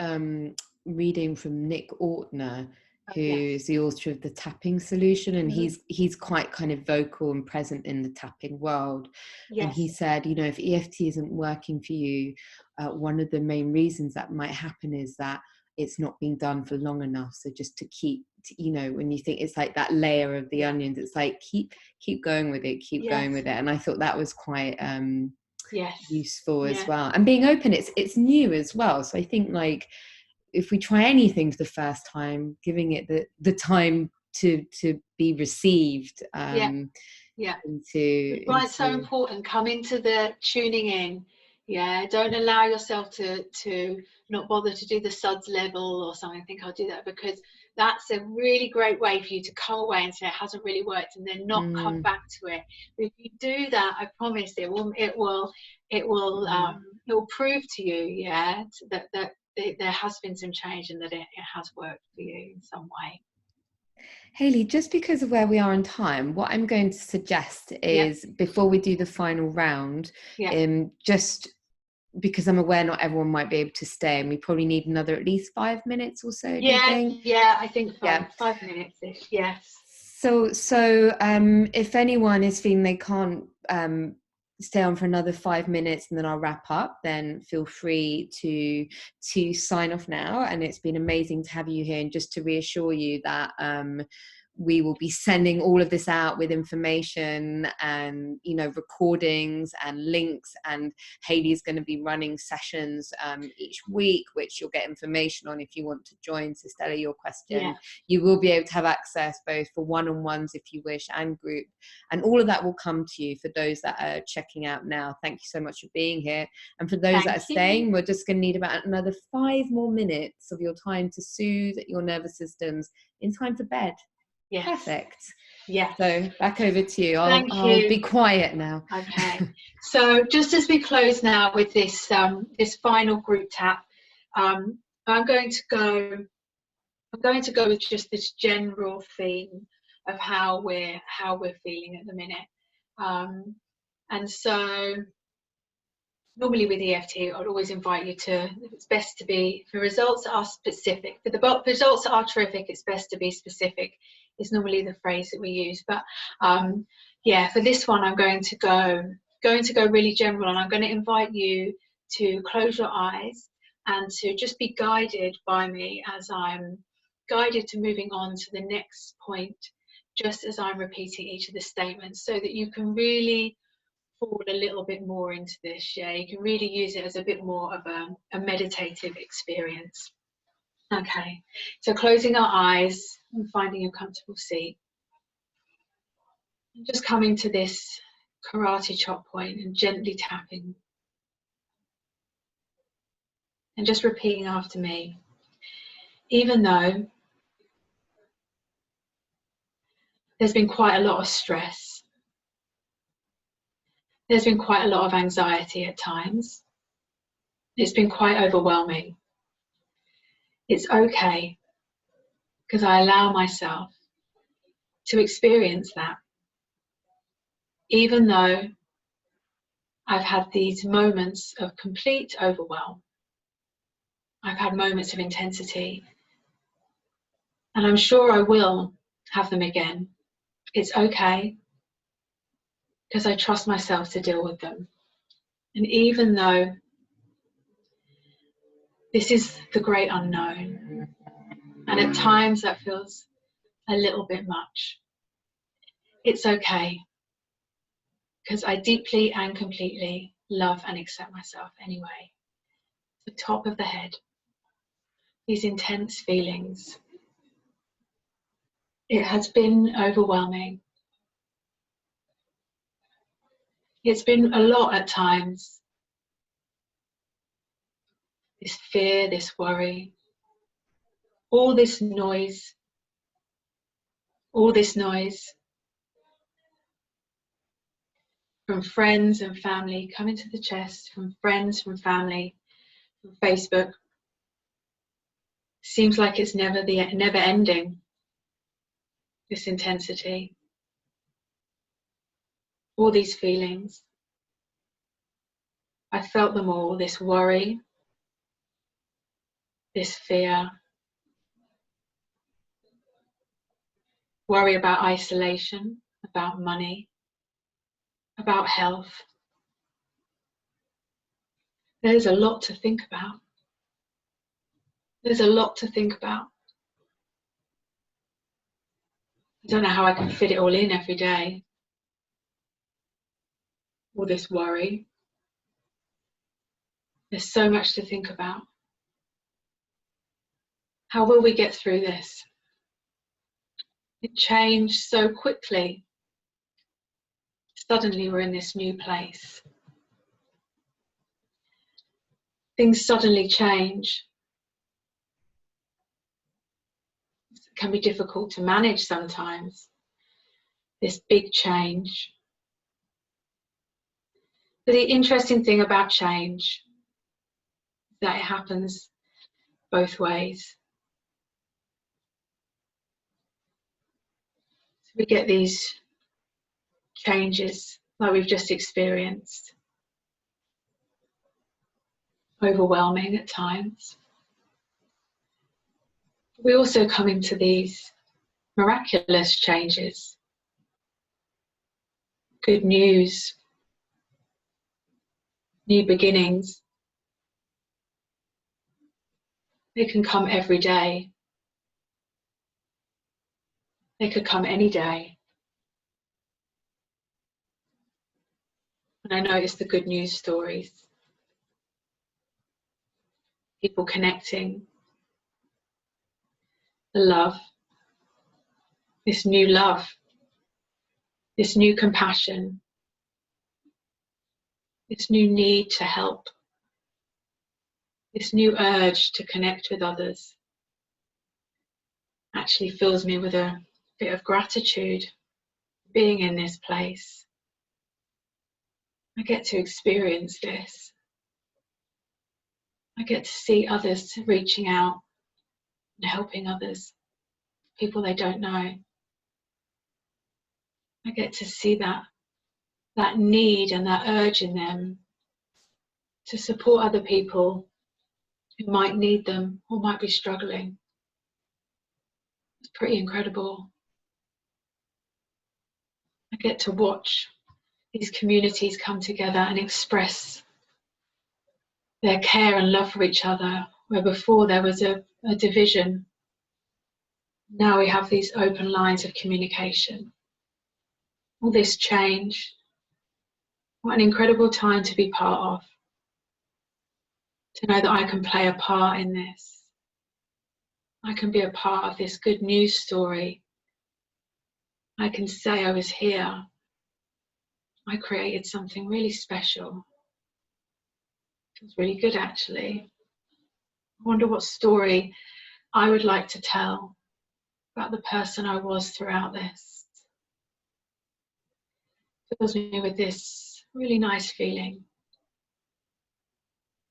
reading from Nick Ortner, who's the author of the Tapping Solution, and he's quite kind of vocal and present in the tapping world. And he said, you know, if EFT isn't working for you, one of the main reasons that might happen is that it's not being done for long enough. So just to keep, you know, when you think it's like that layer of the onions, it's like keep going with it, keep going with it. And I thought that was quite useful as well. And being open, it's new as well. So I think, like, if we try anything for the first time, giving it the time to be received. It's so important. Come into the tuning in. Don't allow yourself to not bother to do the suds level or something. I think I'll do that, because that's a really great way for you to come away and say it hasn't really worked and then not come back to it. But if you do that, I promise it will prove to you that there has been some change and that it has worked for you in some way. Hayley, just because of where we are in time, what I'm going to suggest is, before we do the final round, just because I'm aware not everyone might be able to stay, and we probably need another at least 5 minutes or so. Do you think? I think 5 minutes-ish. Yes. So if anyone is feeling they can't stay on for another 5 minutes and then I'll wrap up, then feel free to sign off now. And it's been amazing to have you here, and just to reassure you that we will be sending all of this out with information and, you know, recordings and links, and Hayley's going to be running sessions each week, which you'll get information on if you want to join. So Stella, your question, you will be able to have access both for one-on-ones if you wish, and group, and all of that will come to you for those that are checking out now. Thank you so much for being here. And for those that are staying, we're just going to need about another 5 more minutes of your time to soothe your nervous systems in time for bed. Perfect. So back over to you. I'll be quiet now. Okay. So just as we close now with this this final group tap, I'm going to go with just this general theme of how we're feeling at the minute. And so normally with EFT, I'd always invite you to, it's best to be, for results that are specific, for the results that are terrific, it's best to be specific, is normally the phrase that we use. But yeah, for this one, I'm going to go really general, and I'm going to invite you to close your eyes and to just be guided by me as I'm guided to moving on to the next point, just as I'm repeating each of the statements, so that you can really fall a little bit more into this. Yeah, you can really use it as a bit more of a meditative experience. Okay, so closing our eyes and finding a comfortable seat, and just coming to this karate chop point and gently tapping, and just repeating after me. Even though there's been quite a lot of stress, there's been quite a lot of anxiety at times, it's been quite overwhelming, it's okay, because I allow myself to experience that. Even though I've had these moments of complete overwhelm, I've had moments of intensity, and I'm sure I will have them again. It's okay, because I trust myself to deal with them. And even though this is the great unknown, and at times that feels a little bit much, it's okay, because I deeply and completely love and accept myself anyway. The top of the head, these intense feelings. It has been overwhelming. It's been a lot at times. This fear, this worry, all this noise, from friends and family coming to the chest, from friends, from family, from Facebook. Seems like it's never ending, this intensity. All these feelings. I felt them all, this worry, this fear, worry about isolation, about money, about health. There's a lot to think about. There's a lot to think about. I don't know how I can fit it all in every day. All this worry. There's so much to think about. How will we get through this? It changed so quickly. Suddenly we're in this new place. Things suddenly change. It can be difficult to manage sometimes, this big change. But the interesting thing about change is that it happens both ways. So we get these changes like we've just experienced, overwhelming at times. We also come into these miraculous changes, good news, new beginnings. They can come every day. They could come any day. And I notice the good news stories. People connecting. The love. This new love. This new compassion. This new need to help. This new urge to connect with others actually fills me with a bit of gratitude being in this place. I get to experience this. I get to see others reaching out and helping others, people they don't know. I get to see that need and that urge in them to support other people who might need them or might be struggling. It's pretty incredible. I get to watch these communities come together and express their care and love for each other, where before there was a division. Now we have these open lines of communication. All this change. What an incredible time to be part of. To know that I can play a part in this. I can be a part of this good news story. I can say I was here. I created something really special. Feels really good, actually. I wonder what story I would like to tell about the person I was throughout this. It fills me with this really nice feeling.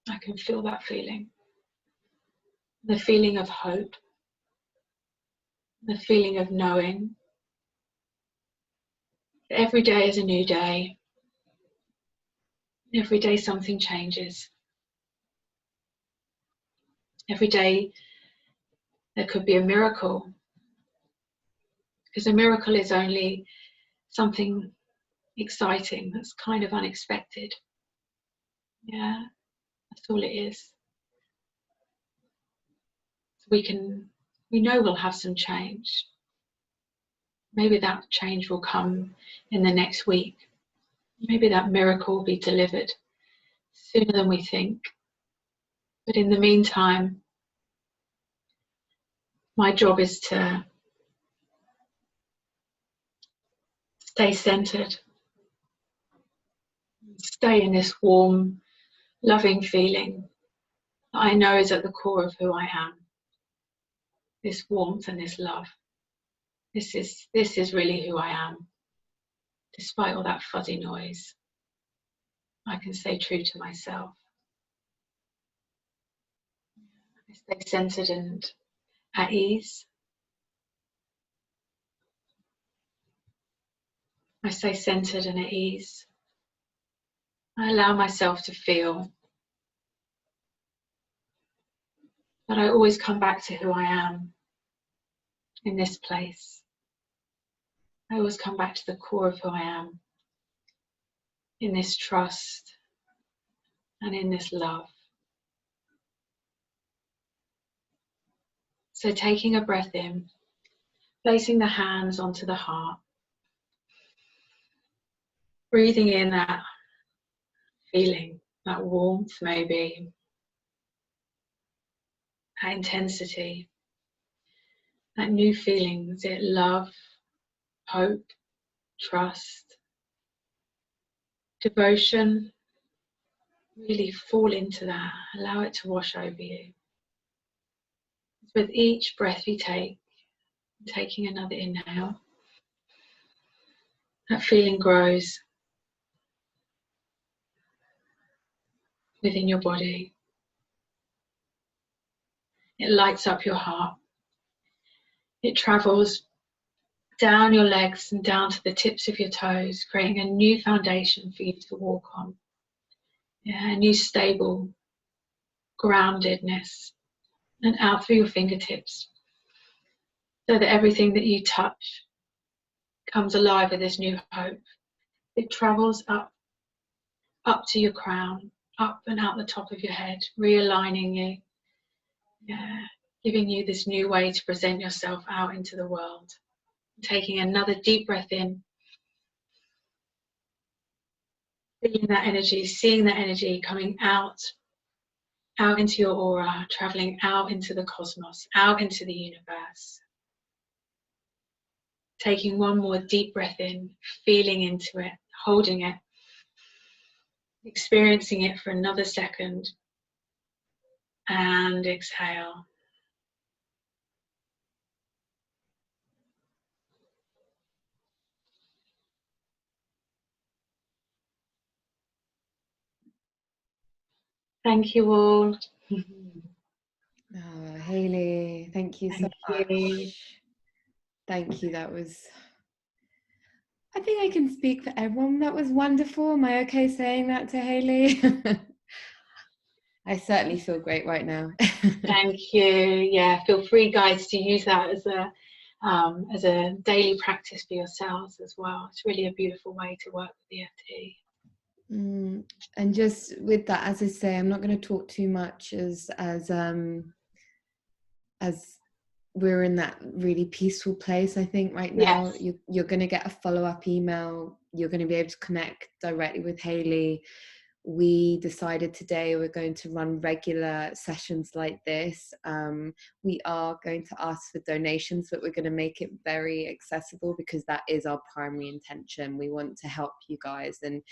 I can feel that feeling. The feeling of hope. The feeling of knowing that every day is a new day. Every day something changes. Every day there could be a miracle. Because a miracle is only something exciting that's kind of unexpected. Yeah, that's all it is. So we know we'll have some change. Maybe that change will come in the next week. Maybe that miracle will be delivered sooner than we think. But in the meantime, my job is to stay centered, stay in this warm, loving feeling that I know is at the core of who I am. This warmth and this love. This is really who I am. Despite all that fuzzy noise, I can stay true to myself. I stay centered and at ease. I stay centered and at ease. I allow myself to feel that I always come back to who I am in this place. I always come back to the core of who I am in this trust and in this love. So taking a breath in, placing the hands onto the heart, breathing in that feeling, that warmth maybe, that intensity, that new feeling, is it love, hope, trust, devotion? Really fall into that, allow it to wash over you. With each breath you take, taking another inhale, that feeling grows within your body. It lights up your heart. It travels down your legs and down to the tips of your toes, creating a new foundation for you to walk on. Yeah, a new stable groundedness, and out through your fingertips, so that everything that you touch comes alive with this new hope. It travels up to your crown, up and out the top of your head, realigning you, yeah, giving you this new way to present yourself out into the world. Taking another deep breath in, feeling that energy, seeing that energy coming out into your aura, traveling out into the cosmos, out into the universe. Taking one more deep breath in, feeling into it, holding it, experiencing it for another second, and exhale. Thank you all. Oh, Hayley, thank you so much. Thank you. That was I think I can speak for everyone. That was wonderful. Am I okay saying that to Hayley? I certainly feel great right now. Thank you. Yeah, feel free, guys, to use that as a daily practice for yourselves as well. It's really a beautiful way to work with EFT. And just with that, as I say, I'm not going to talk too much as we're in that really peaceful place. I think right now, Yes. you're going to get a follow-up email. You're going to be able to connect directly with Hayley. We decided today we're going to run regular sessions like this. We are going to ask for donations, but we're going to make it very accessible because that is our primary intention. We want to help you guys. And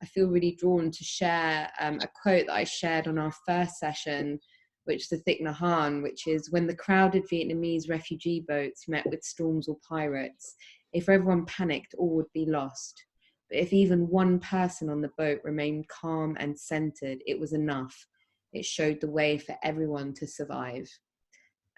I feel really drawn to share a quote that I shared on our first session, which is the Thich Nhat Hanh, which is, when the crowded Vietnamese refugee boats met with storms or pirates, if everyone panicked, all would be lost. But if even one person on the boat remained calm and centered, it was enough. It showed the way for everyone to survive.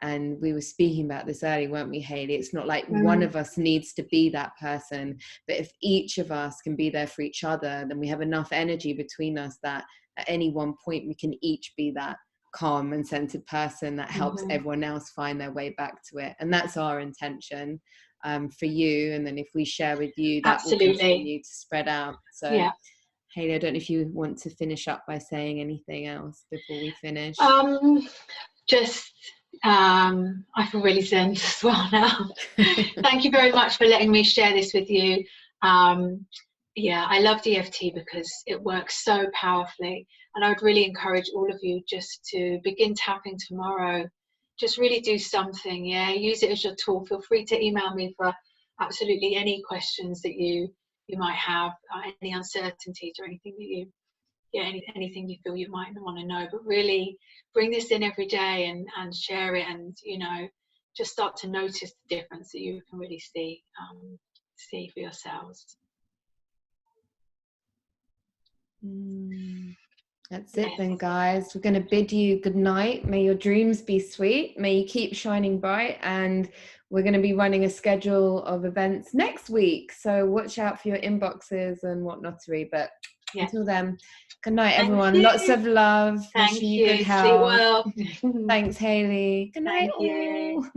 And we were speaking about this earlier, weren't we, Hayley? It's not like one of us needs to be that person, but if each of us can be there for each other, then we have enough energy between us that at any one point we can each be that calm and centered person that helps everyone else find their way back to it. And that's our intention for you. And then if we share with you, that will continue to spread out. So yeah. Hayley, I don't know if you want to finish up by saying anything else before we finish. I feel really zen as well now. Thank you very much for letting me share this with you. Yeah, I love EFT because it works so powerfully, and I would really encourage all of you just to begin tapping tomorrow. Just really do something. Yeah, use it as your tool. Feel free to email me for absolutely any questions that you might have, any uncertainties or anything that you anything you feel you might want to know. But really bring this in every day and share it, and just start to notice the difference that you can really see for yourselves. That's it then, guys. We're going to bid you good night. May your dreams be sweet. May you keep shining bright. And we're going to be running a schedule of events next week, so watch out for your inboxes and whatnottery. But until then, good night, everyone. Lots of love. Thank Wishing you. you good health. Sleep well. Thanks, Hayley. Good night. Thank you.